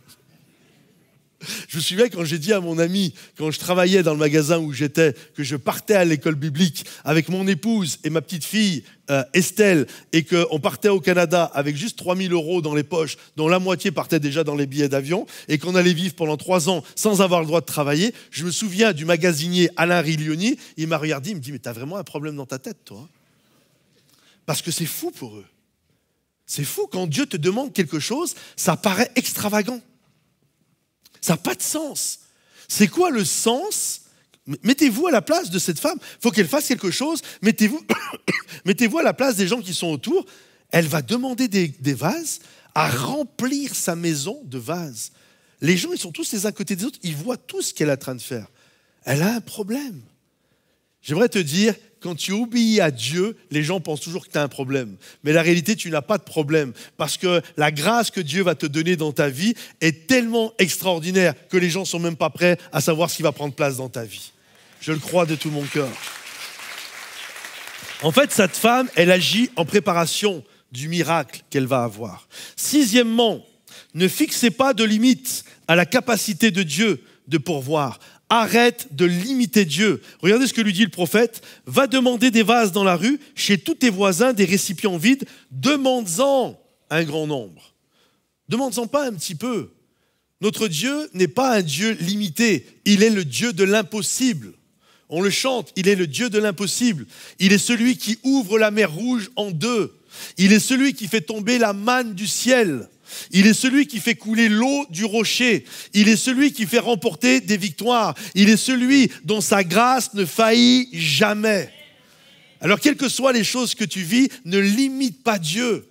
Je me souviens quand j'ai dit à mon ami, quand je travaillais dans le magasin où j'étais, que je partais à l'école biblique avec mon épouse et ma petite fille Estelle, et qu'on partait au Canada avec juste 3 000 € dans les poches, dont la moitié partait déjà dans les billets d'avion, et qu'on allait vivre pendant 3 ans sans avoir le droit de travailler. Je me souviens du magasinier Alain Riglioni, il m'a regardé, il me dit « Mais t'as vraiment un problème dans ta tête, toi ?» Parce que c'est fou pour eux. C'est fou, quand Dieu te demande quelque chose, ça paraît extravagant. Ça n'a pas de sens. C'est quoi le sens? Mettez-vous à la place de cette femme. Il faut qu'elle fasse quelque chose. Mettez-vous à la place des gens qui sont autour. Elle va demander des vases, à remplir sa maison de vases. Les gens, ils sont tous les uns à côté des autres. Ils voient tout ce qu'elle est en train de faire. Elle a un problème. J'aimerais te dire, quand tu obéis à Dieu, les gens pensent toujours que tu as un problème. Mais la réalité, tu n'as pas de problème. Parce que la grâce que Dieu va te donner dans ta vie est tellement extraordinaire que les gens ne sont même pas prêts à savoir ce qui va prendre place dans ta vie. Je le crois de tout mon cœur. En fait, cette femme, elle agit en préparation du miracle qu'elle va avoir. Sixièmement, ne fixez pas de limite à la capacité de Dieu de pourvoir. Arrête de limiter Dieu. Regardez ce que lui dit le prophète. Va demander des vases dans la rue, chez tous tes voisins, des récipients vides. Demande-en un grand nombre. Demande-en pas un petit peu. Notre Dieu n'est pas un Dieu limité. Il est le Dieu de l'impossible. On le chante, il est le Dieu de l'impossible. Il est celui qui ouvre la mer Rouge en deux. Il est celui qui fait tomber la manne du ciel. Il est celui qui fait couler l'eau du rocher. Il est celui qui fait remporter des victoires. Il est celui dont sa grâce ne faillit jamais. Alors, quelles que soient les choses que tu vis, ne limite pas Dieu.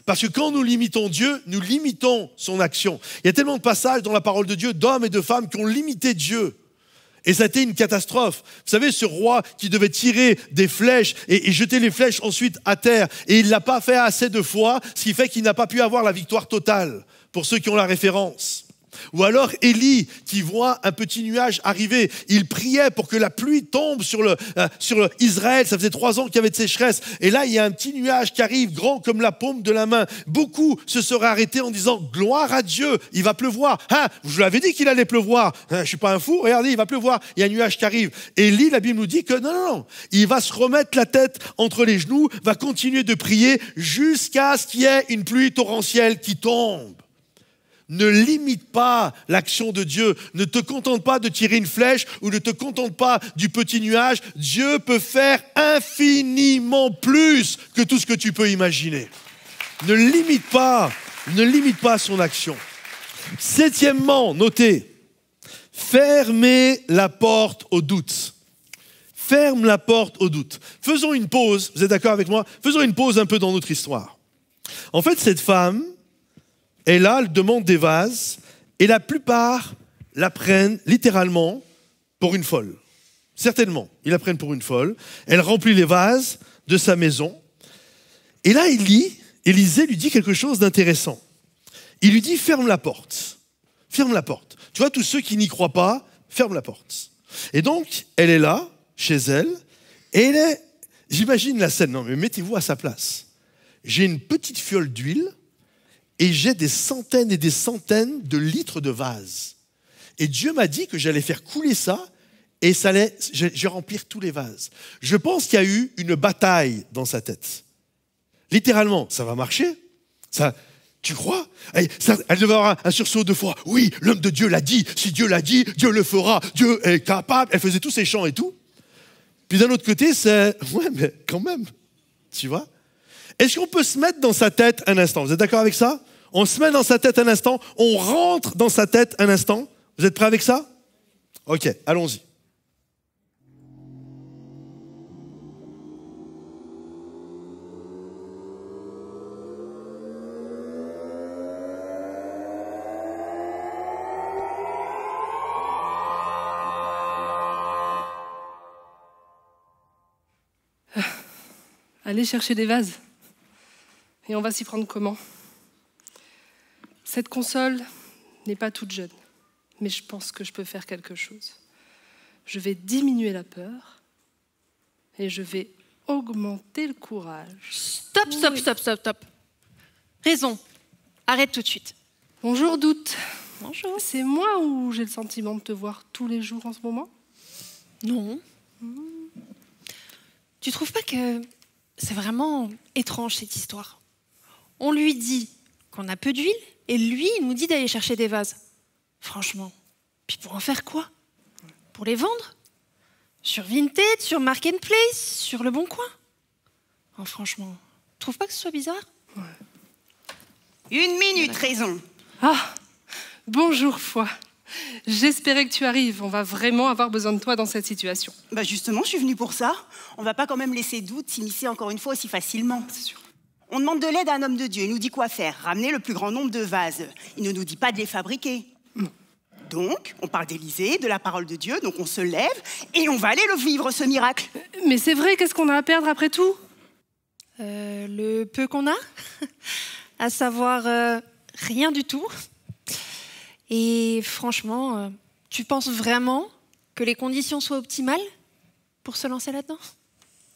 Parce que quand nous limitons Dieu, nous limitons son action. Il y a tellement de passages dans la parole de Dieu d'hommes et de femmes qui ont limité Dieu. Et ça a été une catastrophe. Vous savez, ce roi qui devait tirer des flèches et jeter les flèches ensuite à terre, et il ne l'a pas fait assez de fois, ce qui fait qu'il n'a pas pu avoir la victoire totale, pour ceux qui ont la référence. Ou alors Élie qui voit un petit nuage arriver. Il priait pour que la pluie tombe sur Israël. Ça faisait 3 ans qu'il y avait de sécheresse. Et là, il y a un petit nuage qui arrive, grand comme la paume de la main. Beaucoup se seraient arrêtés en disant « Gloire à Dieu, il va pleuvoir. Ah, je vous l'avais dit qu'il allait pleuvoir. Je ne suis pas un fou, regardez, il va pleuvoir. Il y a un nuage qui arrive. » Élie, la Bible nous dit que non. Il va se remettre la tête entre les genoux, va continuer de prier jusqu'à ce qu'il y ait une pluie torrentielle qui tombe. Ne limite pas l'action de Dieu. Ne te contente pas de tirer une flèche ou ne te contente pas du petit nuage. Dieu peut faire infiniment plus que tout ce que tu peux imaginer. Ne limite pas son action. Septièmement, notez, fermez la porte au doute. Ferme la porte au doute. Faisons une pause, vous êtes d'accord avec moi? Faisons une pause un peu dans notre histoire. En fait, cette femme, et là, elle demande des vases, et la plupart la prennent littéralement pour une folle. Certainement, ils la prennent pour une folle. Elle remplit les vases de sa maison. Et là, Élisée lui dit quelque chose d'intéressant. Il lui dit, ferme la porte. Ferme la porte. Tu vois, tous ceux qui n'y croient pas, ferme la porte. Et donc, elle est là, chez elle, et j'imagine la scène, non mais mettez-vous à sa place. J'ai une petite fiole d'huile, et j'ai des centaines et des centaines de litres de vases. Et Dieu m'a dit que j'allais faire couler ça et je vais remplir tous les vases. Je pense qu'il y a eu une bataille dans sa tête. Littéralement, ça va marcher? Ça, tu crois? Elle devait avoir un sursaut de foi. Oui, l'homme de Dieu l'a dit. Si Dieu l'a dit, Dieu le fera. Dieu est capable. Elle faisait tous ces chants et tout. Puis d'un autre côté, ouais, mais quand même, tu vois? Est-ce qu'on peut se mettre dans sa tête un instant? Vous êtes d'accord avec ça? On se met dans sa tête un instant, on rentre dans sa tête un instant. Vous êtes prêts avec ça? Ok, allons-y. Allez chercher des vases. Et on va s'y prendre comment? Cette console n'est pas toute jeune, mais je pense que je peux faire quelque chose. Je vais diminuer la peur et je vais augmenter le courage. Stop. Raison. Arrête tout de suite. Bonjour Doute. Bonjour. C'est moi ou j'ai le sentiment de te voir tous les jours en ce moment? Non. Tu trouves pas que c'est vraiment étrange cette histoire? On lui dit qu'on a peu d'huile et lui, il nous dit d'aller chercher des vases. Franchement. Puis pour en faire quoi? Pour les vendre? Sur Vinted, sur Marketplace, sur Le Bon Coin? Oh, franchement, tu trouves pas que ce soit bizarre? Une minute, Raison. Ah, bonjour Foi. J'espérais que tu arrives. On va vraiment avoir besoin de toi dans cette situation. Bah justement, je suis venue pour ça. On va pas quand même laisser Doute s'immiscer encore une fois aussi facilement. C'est sûr. On demande de l'aide à un homme de Dieu. Il nous dit quoi faire? Ramener le plus grand nombre de vases. Il ne nous dit pas de les fabriquer. Donc, on parle d'Élysée, de la parole de Dieu, donc on se lève et on va aller le vivre, ce miracle. Mais c'est vrai, qu'est-ce qu'on a à perdre après tout? Le peu qu'on a, à savoir rien du tout. Et franchement, tu penses vraiment que les conditions soient optimales pour se lancer là-dedans?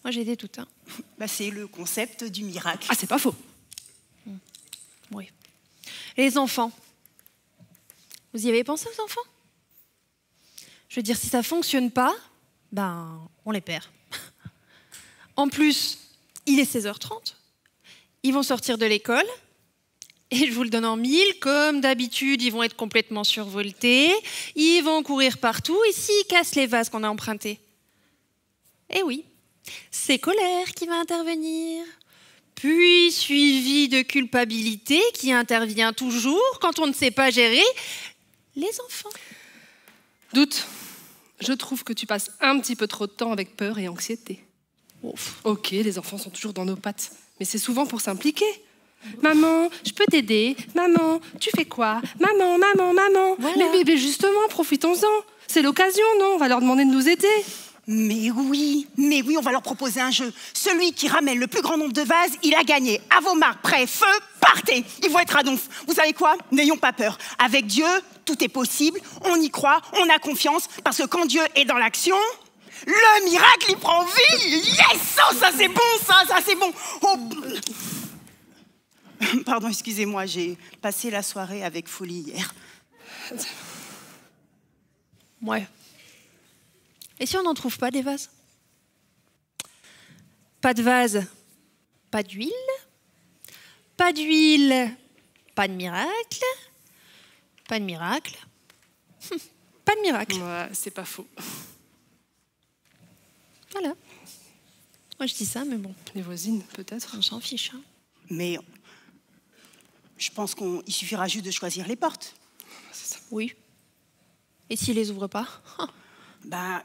Moi, j'ai des doutes. Bah, c'est le concept du miracle. Ah, c'est pas faux. Oui. Les enfants. Vous y avez pensé aux enfants? Je veux dire, si ça fonctionne pas, ben, on les perd. En plus, il est 16h30. Ils vont sortir de l'école. Et je vous le donne en mille, comme d'habitude, ils vont être complètement survoltés. Ils vont courir partout. Et s'ils cassent les vases qu'on a empruntés? Eh oui, c'est colère qui va intervenir. Puis suivi de culpabilité qui intervient toujours quand on ne sait pas gérer les enfants. Doute, je trouve que tu passes un petit peu trop de temps avec peur et anxiété. Ouf. Ok, les enfants sont toujours dans nos pattes, mais c'est souvent pour s'impliquer. Maman, je peux t'aider? Maman, tu fais quoi? Maman. Voilà. Mais justement, profitons-en. C'est l'occasion, non? On va leur demander de nous aider. Mais oui, on va leur proposer un jeu. Celui qui ramène le plus grand nombre de vases, il a gagné. À vos marques, prêts, feu, partez. Ils vont être à donf. Vous savez quoi? N'ayons pas peur. Avec Dieu, tout est possible. On y croit, on a confiance. Parce que quand Dieu est dans l'action, le miracle, il prend vie. Yes! Oh, ça c'est bon, ça c'est bon. Oh. Pardon, excusez-moi, j'ai passé la soirée avec folie hier. Ouais. Et si on n'en trouve pas des vases? Pas de vase, pas d'huile. Pas d'huile, pas de miracle. Pas de miracle. Pas de miracle. Ouais, c'est pas faux. Voilà. Moi je dis ça, mais bon, Les voisines, peut-être. on s'en fiche. Hein. Mais je pense qu'il suffira juste de choisir les portes. Oui. Et s'ils les ouvrent pas? Ben,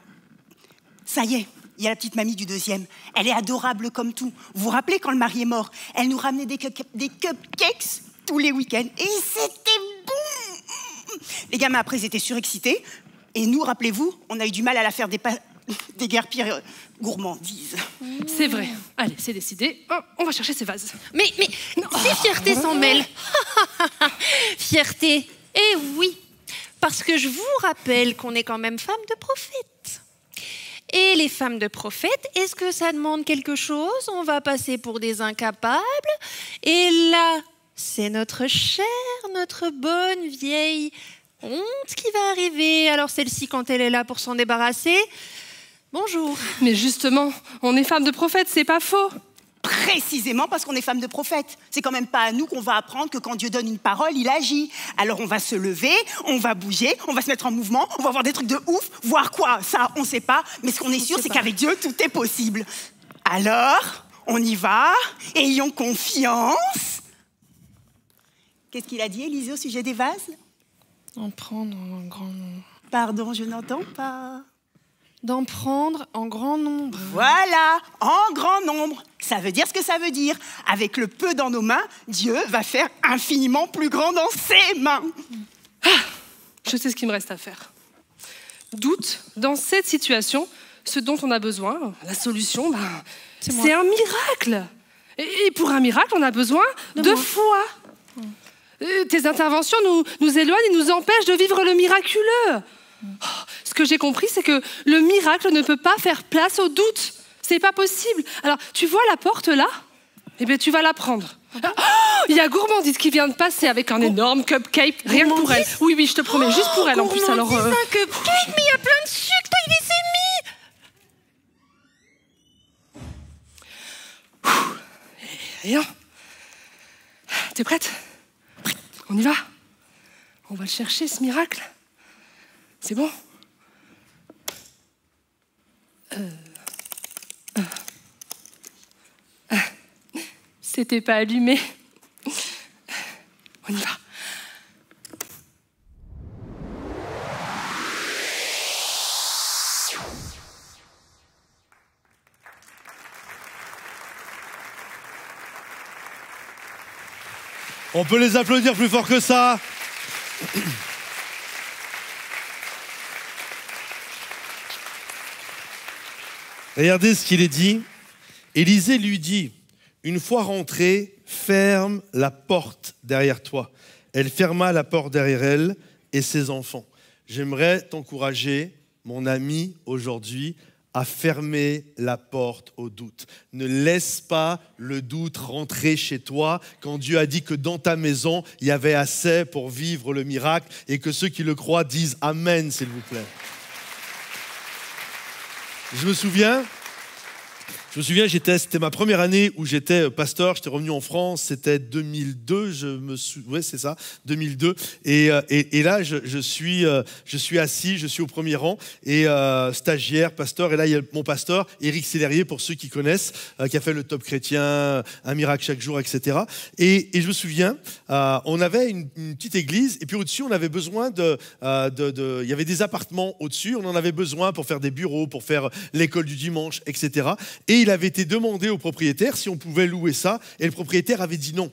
ça y est, il y a la petite mamie du deuxième. Elle est adorable comme tout. Vous vous rappelez quand le mari est mort? Elle nous ramenait des cupcakes tous les week-ends. Et c'était bon! Les gamins, après, ils étaient surexcités. Et nous, rappelez-vous, on a eu du mal à la faire déguerpir gourmandises. C'est vrai. Allez, c'est décidé. Oh, on va chercher ces vases. Mais si fierté s'en mêle. Fierté, eh oui. Parce que je vous rappelle qu'on est quand même femmes de prophètes. Et les femmes de prophètes, est-ce que ça demande quelque chose? On va passer pour des incapables. Et là, c'est notre chère, notre bonne vieille honte qui va arriver. Alors celle-ci, quand elle est là pour s'en débarrasser, bonjour. Mais justement, on est femmes de prophètes, c'est pas faux. Précisément parce qu'on est femmes de prophètes. C'est quand même pas à nous qu'on va apprendre que quand Dieu donne une parole, il agit. Alors on va se lever, on va bouger, on va se mettre en mouvement, on va voir des trucs de ouf, voir quoi, ça on sait pas, mais ce qu'on est sûr c'est qu'avec Dieu tout est possible. Alors, on y va, ayons confiance. Qu'est-ce qu'il a dit Élisée au sujet des vases? En prendre en grand nombre. Pardon, je n'entends pas. D'en prendre en grand nombre. Voilà, en grand nombre. Ça veut dire ce que ça veut dire. Avec le peu dans nos mains, Dieu va faire infiniment plus grand dans ses mains. Ah, je sais ce qu'il me reste à faire. Doute, dans cette situation, ce dont on a besoin, la solution, c'est un miracle. Et pour un miracle, on a besoin de foi. Tes interventions nous éloignent et nous empêchent de vivre le miraculeux. Ce que j'ai compris, c'est que le miracle ne peut pas faire place au doute. C'est pas possible. Alors, tu vois la porte là? Eh bien, tu vas la prendre. Il y a Gourmandise qui vient de passer avec un énorme cupcake, rien que pour elle. Oui, je te promets, juste pour elle en plus. Alors, un cupcake, mais il y a plein de sucre, t'as laissé mis. Rien. T'es prête? On y va? On va le chercher, ce miracle. C'est bon? C'était pas allumé. On y va. On peut les applaudir plus fort que ça. Regardez ce qu'il est dit. Élisée lui dit, une fois rentrée, ferme la porte derrière toi. Elle ferma la porte derrière elle et ses enfants. J'aimerais t'encourager, mon ami, aujourd'hui, à fermer la porte au doute. Ne laisse pas le doute rentrer chez toi quand Dieu a dit que dans ta maison, il y avait assez pour vivre le miracle et que ceux qui le croient disent Amen, s'il vous plaît. Je me souviens, c'était ma première année où j'étais pasteur, j'étais revenu en France, c'était 2002, ouais, c'est ça, 2002. Et là, je suis assis, je suis au premier rang, et stagiaire, pasteur, et là, il y a mon pasteur, Éric Sellerier, pour ceux qui connaissent, qui a fait le Top Chrétien, Un miracle chaque jour, etc. Et je me souviens, on avait une petite église, et puis au-dessus, on avait besoin il y avait des appartements au-dessus, on en avait besoin pour faire des bureaux, pour faire l'école du dimanche, etc. Et il avait été demandé au propriétaire si on pouvait louer ça, et le propriétaire avait dit non.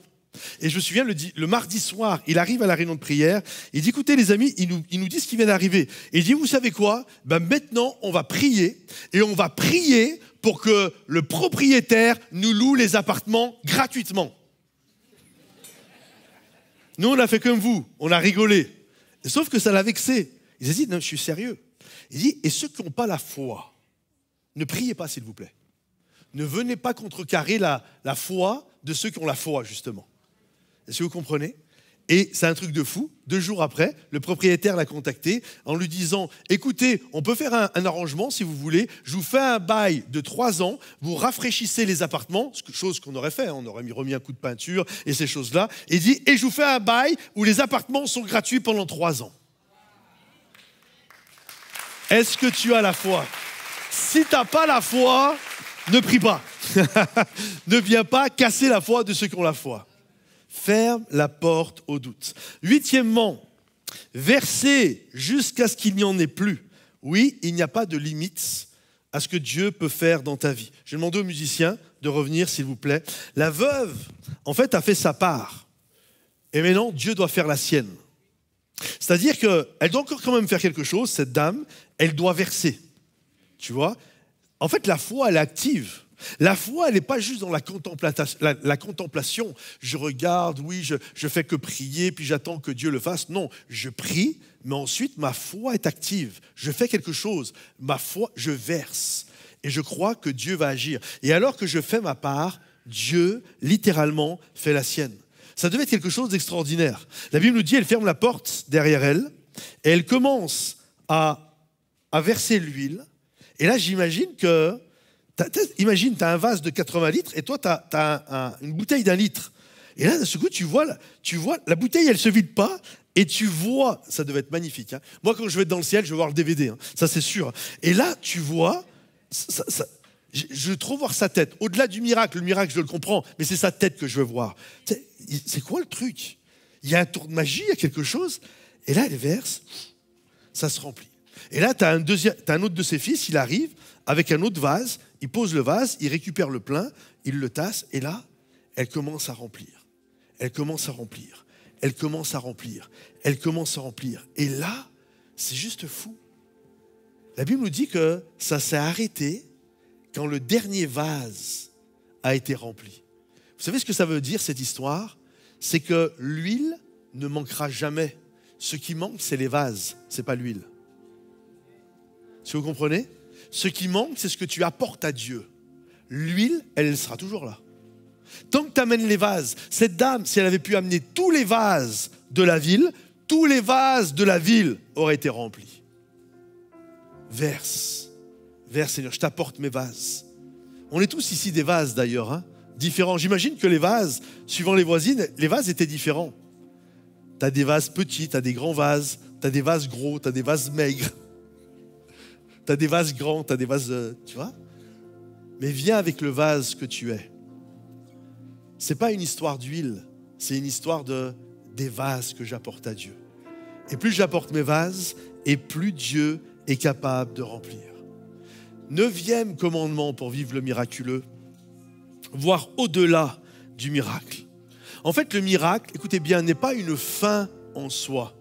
Et je me souviens, le mardi soir, il arrive à la réunion de prière, il dit, écoutez les amis, il nous dit ce qui vient d'arriver. Et il dit, vous savez quoi? Maintenant, on va prier, et on va prier pour que le propriétaire nous loue les appartements gratuitement. Nous, on a fait comme vous, on a rigolé. Sauf que ça l'a vexé. Il s'est dit, non, je suis sérieux. Il dit, et ceux qui n'ont pas la foi, ne priez pas, s'il vous plaît. Ne venez pas contrecarrer la foi de ceux qui ont la foi, justement. Est-ce que vous comprenez? Et c'est un truc de fou. 2 jours après, le propriétaire l'a contacté en lui disant, écoutez, on peut faire un arrangement si vous voulez. Je vous fais un bail de 3 ans. Vous rafraîchissez les appartements, chose qu'on aurait fait. On aurait remis un coup de peinture et ces choses-là. Et dit, et je vous fais un bail où les appartements sont gratuits pendant 3 ans. Est-ce que tu as la foi? Si tu n'as pas la foi, ne prie pas. Ne viens pas casser la foi de ceux qui ont la foi. Ferme la porte au doute. 8e, verser jusqu'à ce qu'il n'y en ait plus. Oui, il n'y a pas de limite à ce que Dieu peut faire dans ta vie. Je vais demander aux musiciens de revenir, s'il vous plaît. La veuve, en fait, a fait sa part. Et maintenant, Dieu doit faire la sienne. C'est-à-dire qu'elle doit encore quand même faire quelque chose, cette dame, elle doit verser. Tu vois? En fait, la foi, elle est active. La foi, elle n'est pas juste dans la contemplation. Je regarde, oui, je fais que prier, puis j'attends que Dieu le fasse. Non, je prie, mais ensuite, ma foi est active. Je fais quelque chose. Ma foi, je verse. Et je crois que Dieu va agir. Et alors que je fais ma part, Dieu, littéralement, fait la sienne. Ça devait être quelque chose d'extraordinaire. La Bible nous dit, elle ferme la porte derrière elle, et elle commence à verser l'huile. Et là, j'imagine que, imagine, tu as un vase de 80 litres et toi, tu as une bouteille d'1 litre. Et là, d'un seul coup, tu vois, la bouteille, elle ne se vide pas et tu vois, ça devait être magnifique. Hein. Moi, quand je vais être dans le ciel, je vais voir le DVD, hein, ça c'est sûr. Et là, tu vois, je veux trop voir sa tête. Au-delà du miracle, le miracle, je le comprends, mais c'est sa tête que je veux voir. C'est quoi le truc? Il y a un tour de magie, il y a quelque chose. Et là, elle verse, ça se remplit. Et là, tu as un autre de ses fils, il arrive avec un autre vase, il pose le vase, il récupère le plein, il le tasse, et là, elle commence à remplir. Elle commence à remplir. Elle commence à remplir. Elle commence à remplir. Et là, c'est juste fou. La Bible nous dit que ça s'est arrêté quand le dernier vase a été rempli. Vous savez ce que ça veut dire, cette histoire? C'est que l'huile ne manquera jamais. Ce qui manque, c'est les vases, ce n'est pas l'huile. Est-ce que vous comprenez? Ce qui manque, c'est ce que tu apportes à Dieu. L'huile, elle sera toujours là. Tant que tu amènes les vases, cette dame, si elle avait pu amener tous les vases de la ville, tous les vases de la ville auraient été remplis. Verse, Seigneur, je t'apporte mes vases. On est tous ici des vases d'ailleurs, hein, différents. J'imagine que les vases, suivant les voisines, les vases étaient différents. Tu as des vases petits, tu as des grands vases, tu as des vases gros, tu as des vases maigres. Tu as des vases grands, tu as des vases... tu vois? Mais viens avec le vase que tu es. Ce n'est pas une histoire d'huile, c'est une histoire des vases que j'apporte à Dieu. Et plus j'apporte mes vases, et plus Dieu est capable de remplir. 9e commandement pour vivre le miraculeux, voir au-delà du miracle. En fait, le miracle, écoutez bien, n'est pas une fin en soi.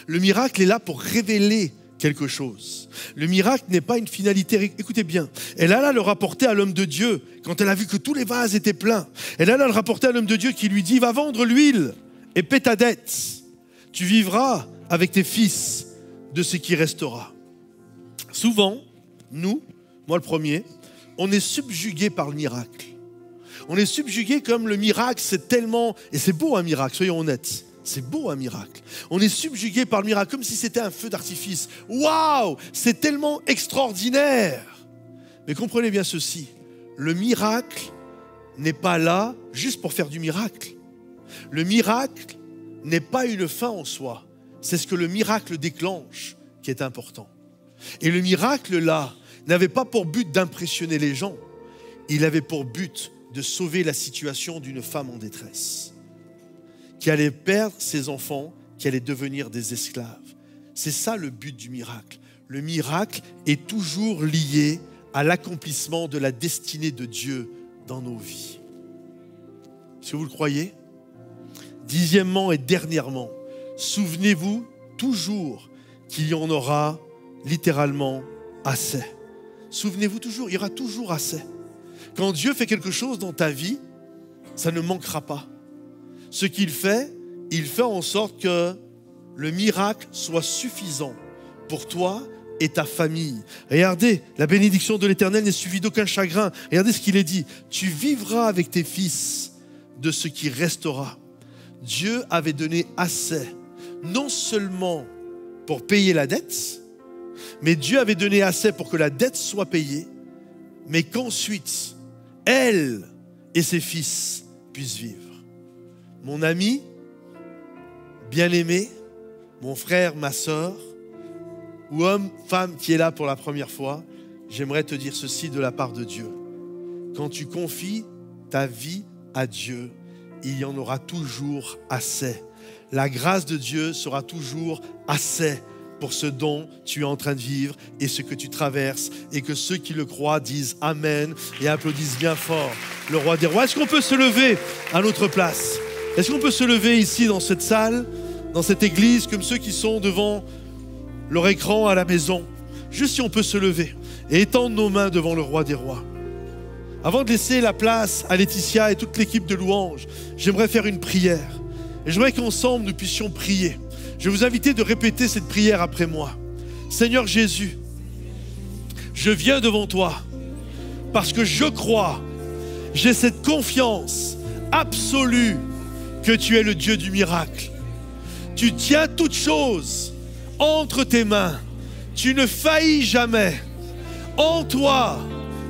Le miracle est là pour révéler quelque chose. Le miracle n'est pas une finalité. Écoutez bien, elle alla le rapporter à l'homme de Dieu quand elle a vu que tous les vases étaient pleins. Elle alla le rapporter à l'homme de Dieu qui lui dit, va vendre l'huile et paie ta dette. Tu vivras avec tes fils de ce qui restera. Souvent, nous, moi le premier, on est subjugué par le miracle. On est subjugué comme le miracle, c'est tellement... Et c'est beau un miracle, soyons honnêtes. C'est beau un miracle. On est subjugué par le miracle comme si c'était un feu d'artifice. Waouh, c'est tellement extraordinaire. Mais comprenez bien ceci, le miracle n'est pas là juste pour faire du miracle. Le miracle n'est pas une fin en soi. C'est ce que le miracle déclenche qui est important. Et le miracle là n'avait pas pour but d'impressionner les gens. Il avait pour but de sauver la situation d'une femme en détresse, qui allait perdre ses enfants, qui allait devenir des esclaves. C'est ça le but du miracle. Le miracle est toujours lié à l'accomplissement de la destinée de Dieu dans nos vies. Est-ce que vous le croyez? 10e et dernièrement, souvenez-vous toujours qu'il y en aura littéralement assez. Souvenez-vous toujours, il y aura toujours assez. Quand Dieu fait quelque chose dans ta vie, ça ne manquera pas. Ce qu'il fait, il fait en sorte que le miracle soit suffisant pour toi et ta famille. Regardez, la bénédiction de l'Éternel n'est suivie d'aucun chagrin. Regardez ce qu'il est dit. Tu vivras avec tes fils de ce qui restera. Dieu avait donné assez, non seulement pour payer la dette, mais Dieu avait donné assez pour que la dette soit payée, mais qu'ensuite, elle et ses fils puissent vivre. Mon ami, bien-aimé, mon frère, ma sœur, ou homme, femme qui est là pour la première fois, j'aimerais te dire ceci de la part de Dieu. Quand tu confies ta vie à Dieu, il y en aura toujours assez. La grâce de Dieu sera toujours assez pour ce dont tu es en train de vivre et ce que tu traverses, et que ceux qui le croient disent Amen et applaudissent bien fort le roi des rois. Est-ce qu'on peut se lever à notre place? Est-ce qu'on peut se lever ici dans cette salle, dans cette église, comme ceux qui sont devant leur écran à la maison? Juste si on peut se lever et étendre nos mains devant le roi des rois. Avant de laisser la place à Laetitia et toute l'équipe de louanges, j'aimerais faire une prière. Et j'aimerais qu'ensemble nous puissions prier. Je vais vous inviter de répéter cette prière après moi. Seigneur Jésus, je viens devant toi parce que je crois, j'ai cette confiance absolue que tu es le Dieu du miracle. Tu tiens toutes choses entre tes mains. Tu ne faillis jamais. En toi,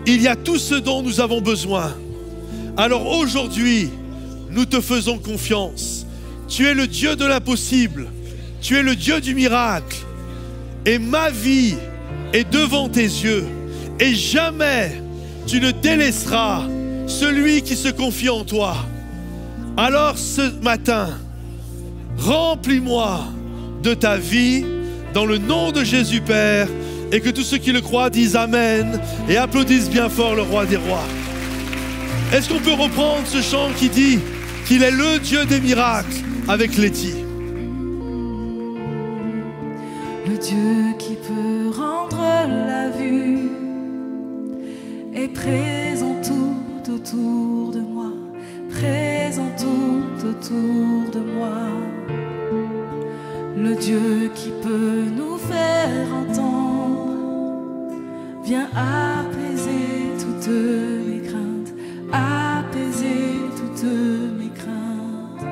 il y a tout ce dont nous avons besoin. Alors aujourd'hui, nous te faisons confiance. Tu es le Dieu de l'impossible. Tu es le Dieu du miracle. Et ma vie est devant tes yeux. Et jamais tu ne délaisseras celui qui se confie en toi. Alors ce matin, remplis-moi de ta vie dans le nom de Jésus Père, et que tous ceux qui le croient disent Amen et applaudissent bien fort le roi des rois. Est-ce qu'on peut reprendre ce chant qui dit qu'il est le Dieu des miracles avec Letty? Le Dieu qui peut rendre la vue est présent tout autour de moi, présent tout autour de moi. le Dieu qui peut nous faire entendre, viens apaiser toutes mes craintes, apaiser toutes mes craintes.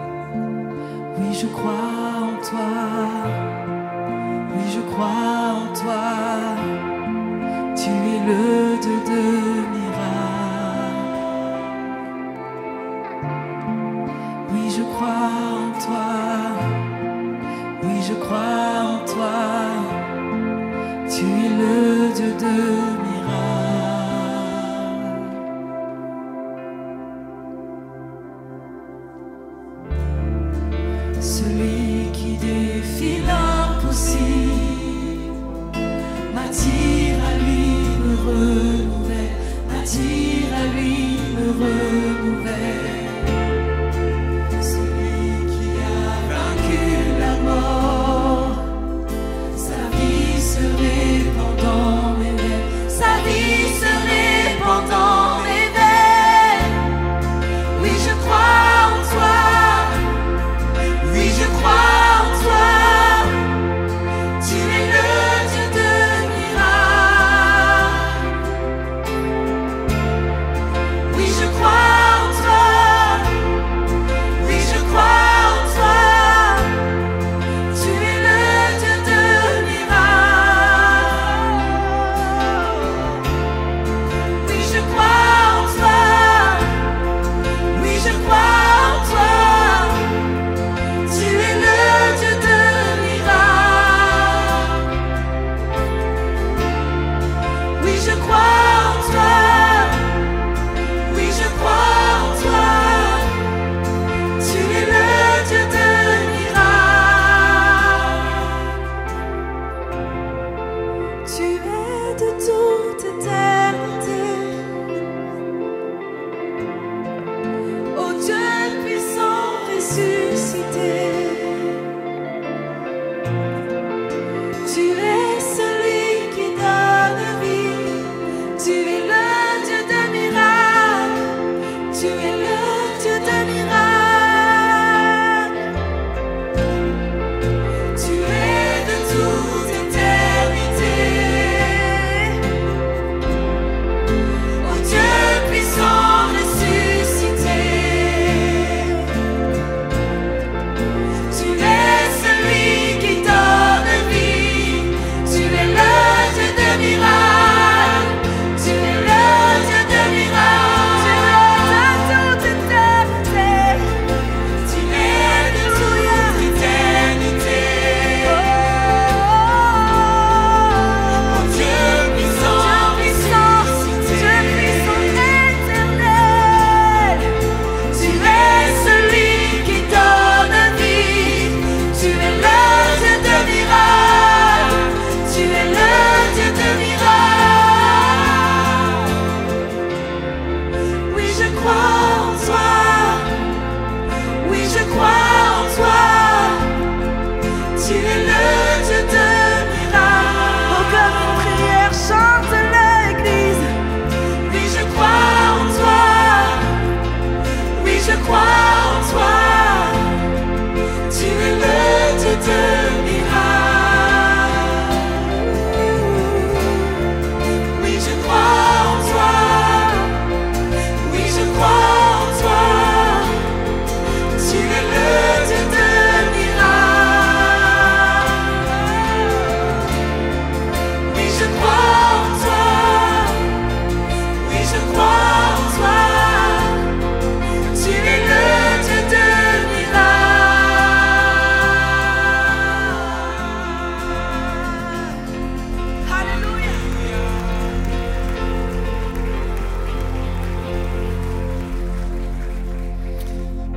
Oui, je crois en toi, oui, je crois en toi, tu es le Dieu de miracles. Oui, je crois en toi, oui, je crois en toi, tu es le Dieu de miracles. Celui qui défie l'impossible m'attire à lui, me renouvelle, m'attire à lui, me renouvelle.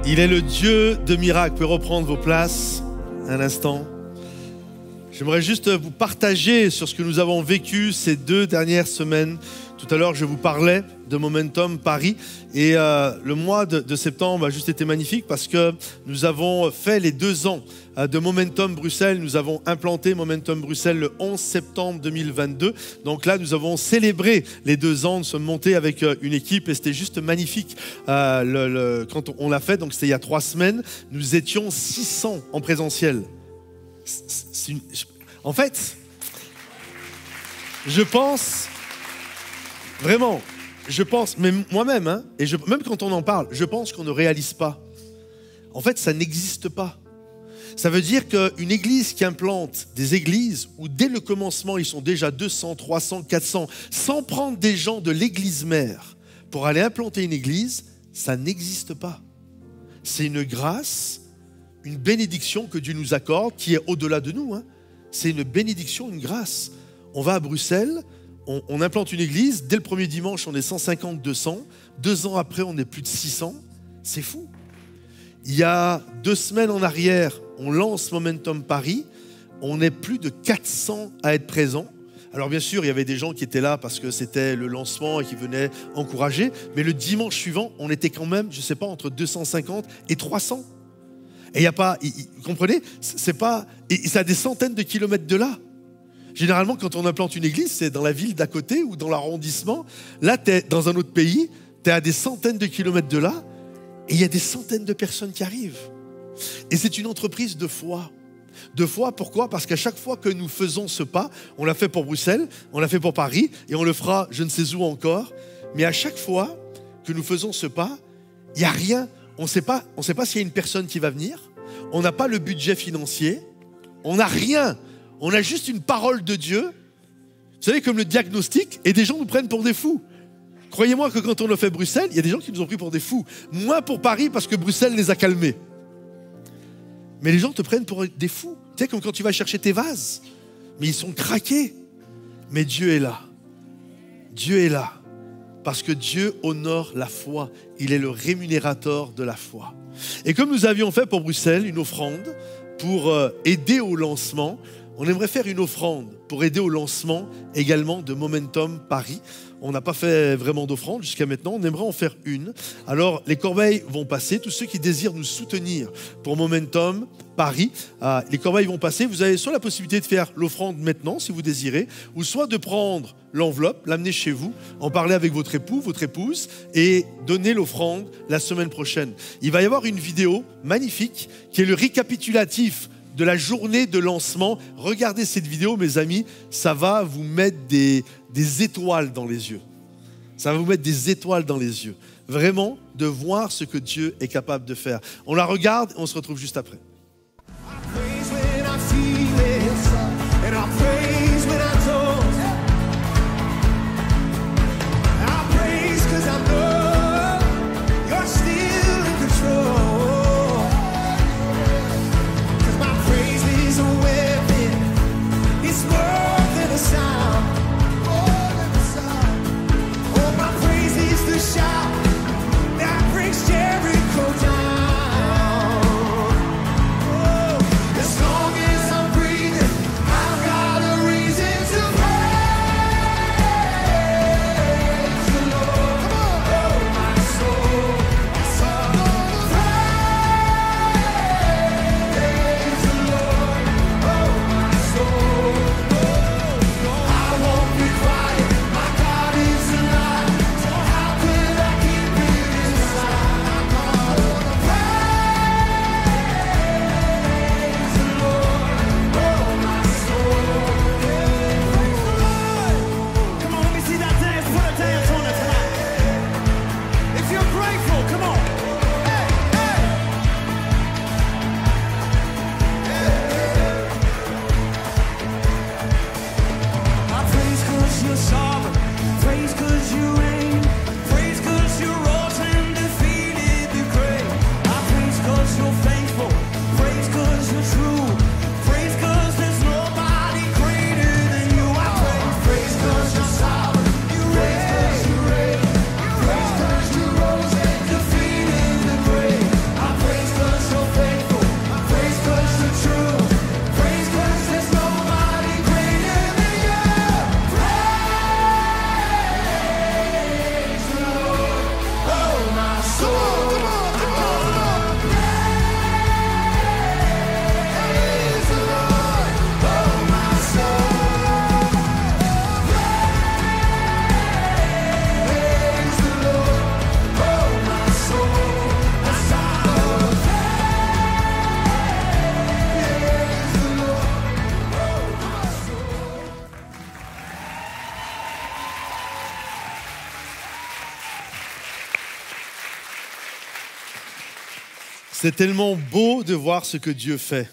Il est le Dieu de miracles. Vous pouvez reprendre vos places un instant. J'aimerais juste vous partager sur ce que nous avons vécu ces 2 dernières semaines. Tout à l'heure, je vous parlais de Momentum Paris et le mois de septembre a juste été magnifique parce que nous avons fait les 2 ans de Momentum Bruxelles. Nous avons implanté Momentum Bruxelles le 11 septembre 2022. Donc là, nous avons célébré les 2 ans. Nous sommes montés avec une équipe et c'était juste magnifique quand on l'a fait. Donc c'était il y a 3 semaines. Nous étions 600 en présentiel. En fait, je pense, vraiment, mais moi-même, hein, même quand on en parle, je pense qu'on ne réalise pas. En fait, ça n'existe pas. Ça veut dire qu'une église qui implante des églises où dès le commencement, ils sont déjà 200, 300, 400, sans prendre des gens de l'église mère pour aller implanter une église, ça n'existe pas. C'est une grâce, une bénédiction que Dieu nous accorde, qui est au-delà de nous. Hein. C'est une bénédiction, une grâce. On va à Bruxelles, on implante une église, dès le premier dimanche, on est 150, 200. 2 ans après, on est plus de 600. C'est fou. Il y a 2 semaines en arrière, on lance Momentum Paris. On est plus de 400 à être présents. Alors bien sûr, il y avait des gens qui étaient là parce que c'était le lancement et qui venaient encourager. Mais le dimanche suivant, on était quand même, je ne sais pas, entre 250 et 300. Et il n'y a pas, vous comprenez, c'est pas, et ça a des centaines de kilomètres de là. Généralement, quand on implante une église, c'est dans la ville d'à côté ou dans l'arrondissement. Là, tu es dans un autre pays, tu es à des centaines de kilomètres de là, et il y a des centaines de personnes qui arrivent. Et c'est une entreprise de foi. De foi, pourquoi? Parce qu'à chaque fois que nous faisons ce pas, on l'a fait pour Bruxelles, on l'a fait pour Paris, et on le fera je ne sais où encore, mais à chaque fois que nous faisons ce pas, il n'y a rien, on ne sait pas s'il y a une personne qui va venir, on n'a pas le budget financier, on n'a rien, on a juste une parole de Dieu, vous savez, comme le diagnostic, et des gens nous prennent pour des fous. Croyez-moi que quand on a fait Bruxelles, il y a des gens qui nous ont pris pour des fous. Moins pour Paris parce que Bruxelles les a calmés. Mais les gens te prennent pour des fous. Tu sais, comme quand tu vas chercher tes vases. Mais ils sont craqués. Mais Dieu est là. Dieu est là. Parce que Dieu honore la foi. Il est le rémunérateur de la foi. Et comme nous avions fait pour Bruxelles une offrande pour aider au lancement, on aimerait faire une offrande pour aider au lancement également de Momentum Paris. On n'a pas fait vraiment d'offrande jusqu'à maintenant, on aimerait en faire une. Alors les corbeilles vont passer, tous ceux qui désirent nous soutenir pour Momentum Paris, les corbeilles vont passer. Vous avez soit la possibilité de faire l'offrande maintenant si vous désirez, ou soit de prendre l'enveloppe, l'amener chez vous, en parler avec votre époux, votre épouse et donner l'offrande la semaine prochaine. Il va y avoir une vidéo magnifique qui est le récapitulatif de la journée de lancement. Regardez cette vidéo, mes amis, ça va vous mettre des étoiles dans les yeux. Ça va vous mettre des étoiles dans les yeux. Vraiment, de voir ce que Dieu est capable de faire. On la regarde et on se retrouve juste après. As long as I'm breathing, I've got C'est tellement beau de voir ce que Dieu fait.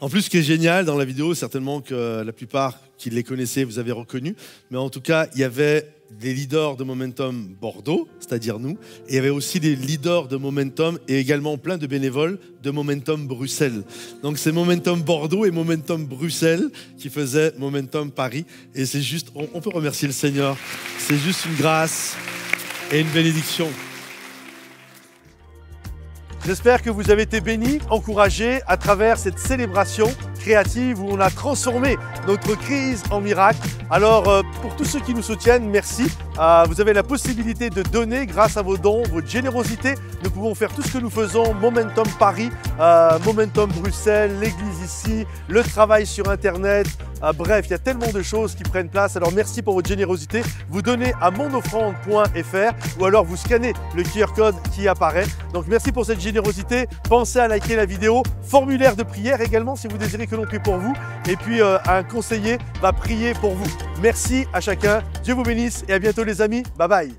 En plus, ce qui est génial dans la vidéo, certainement que la plupart qui les connaissaient, vous avez reconnu, mais en tout cas, il y avait des leaders de Momentum Bordeaux, c'est-à-dire nous, et il y avait aussi des leaders de Momentum et également plein de bénévoles de Momentum Bruxelles. Donc c'est Momentum Bordeaux et Momentum Bruxelles qui faisaient Momentum Paris, et c'est juste, on peut remercier le Seigneur, c'est juste une grâce et une bénédiction. J'espère que vous avez été bénis, encouragés à travers cette célébration créative où on a transformé notre crise en miracle. Alors, pour tous ceux qui nous soutiennent, merci. Vous avez la possibilité de donner grâce à vos dons, votre générosité. Nous pouvons faire tout ce que nous faisons, Momentum Paris, Momentum Bruxelles, l'église ici, le travail sur Internet. Bref, il y a tellement de choses qui prennent place. Alors, merci pour votre générosité. Vous donnez à monofrande.fr ou alors vous scannez le QR code qui apparaît. Donc, merci pour cette générosité. Pensez à liker la vidéo. Formulaire de prière également si vous désirez que l'on prie pour vous. Et puis, un conseiller va prier pour vous. Merci à chacun. Dieu vous bénisse et à bientôt les amis. Bye bye.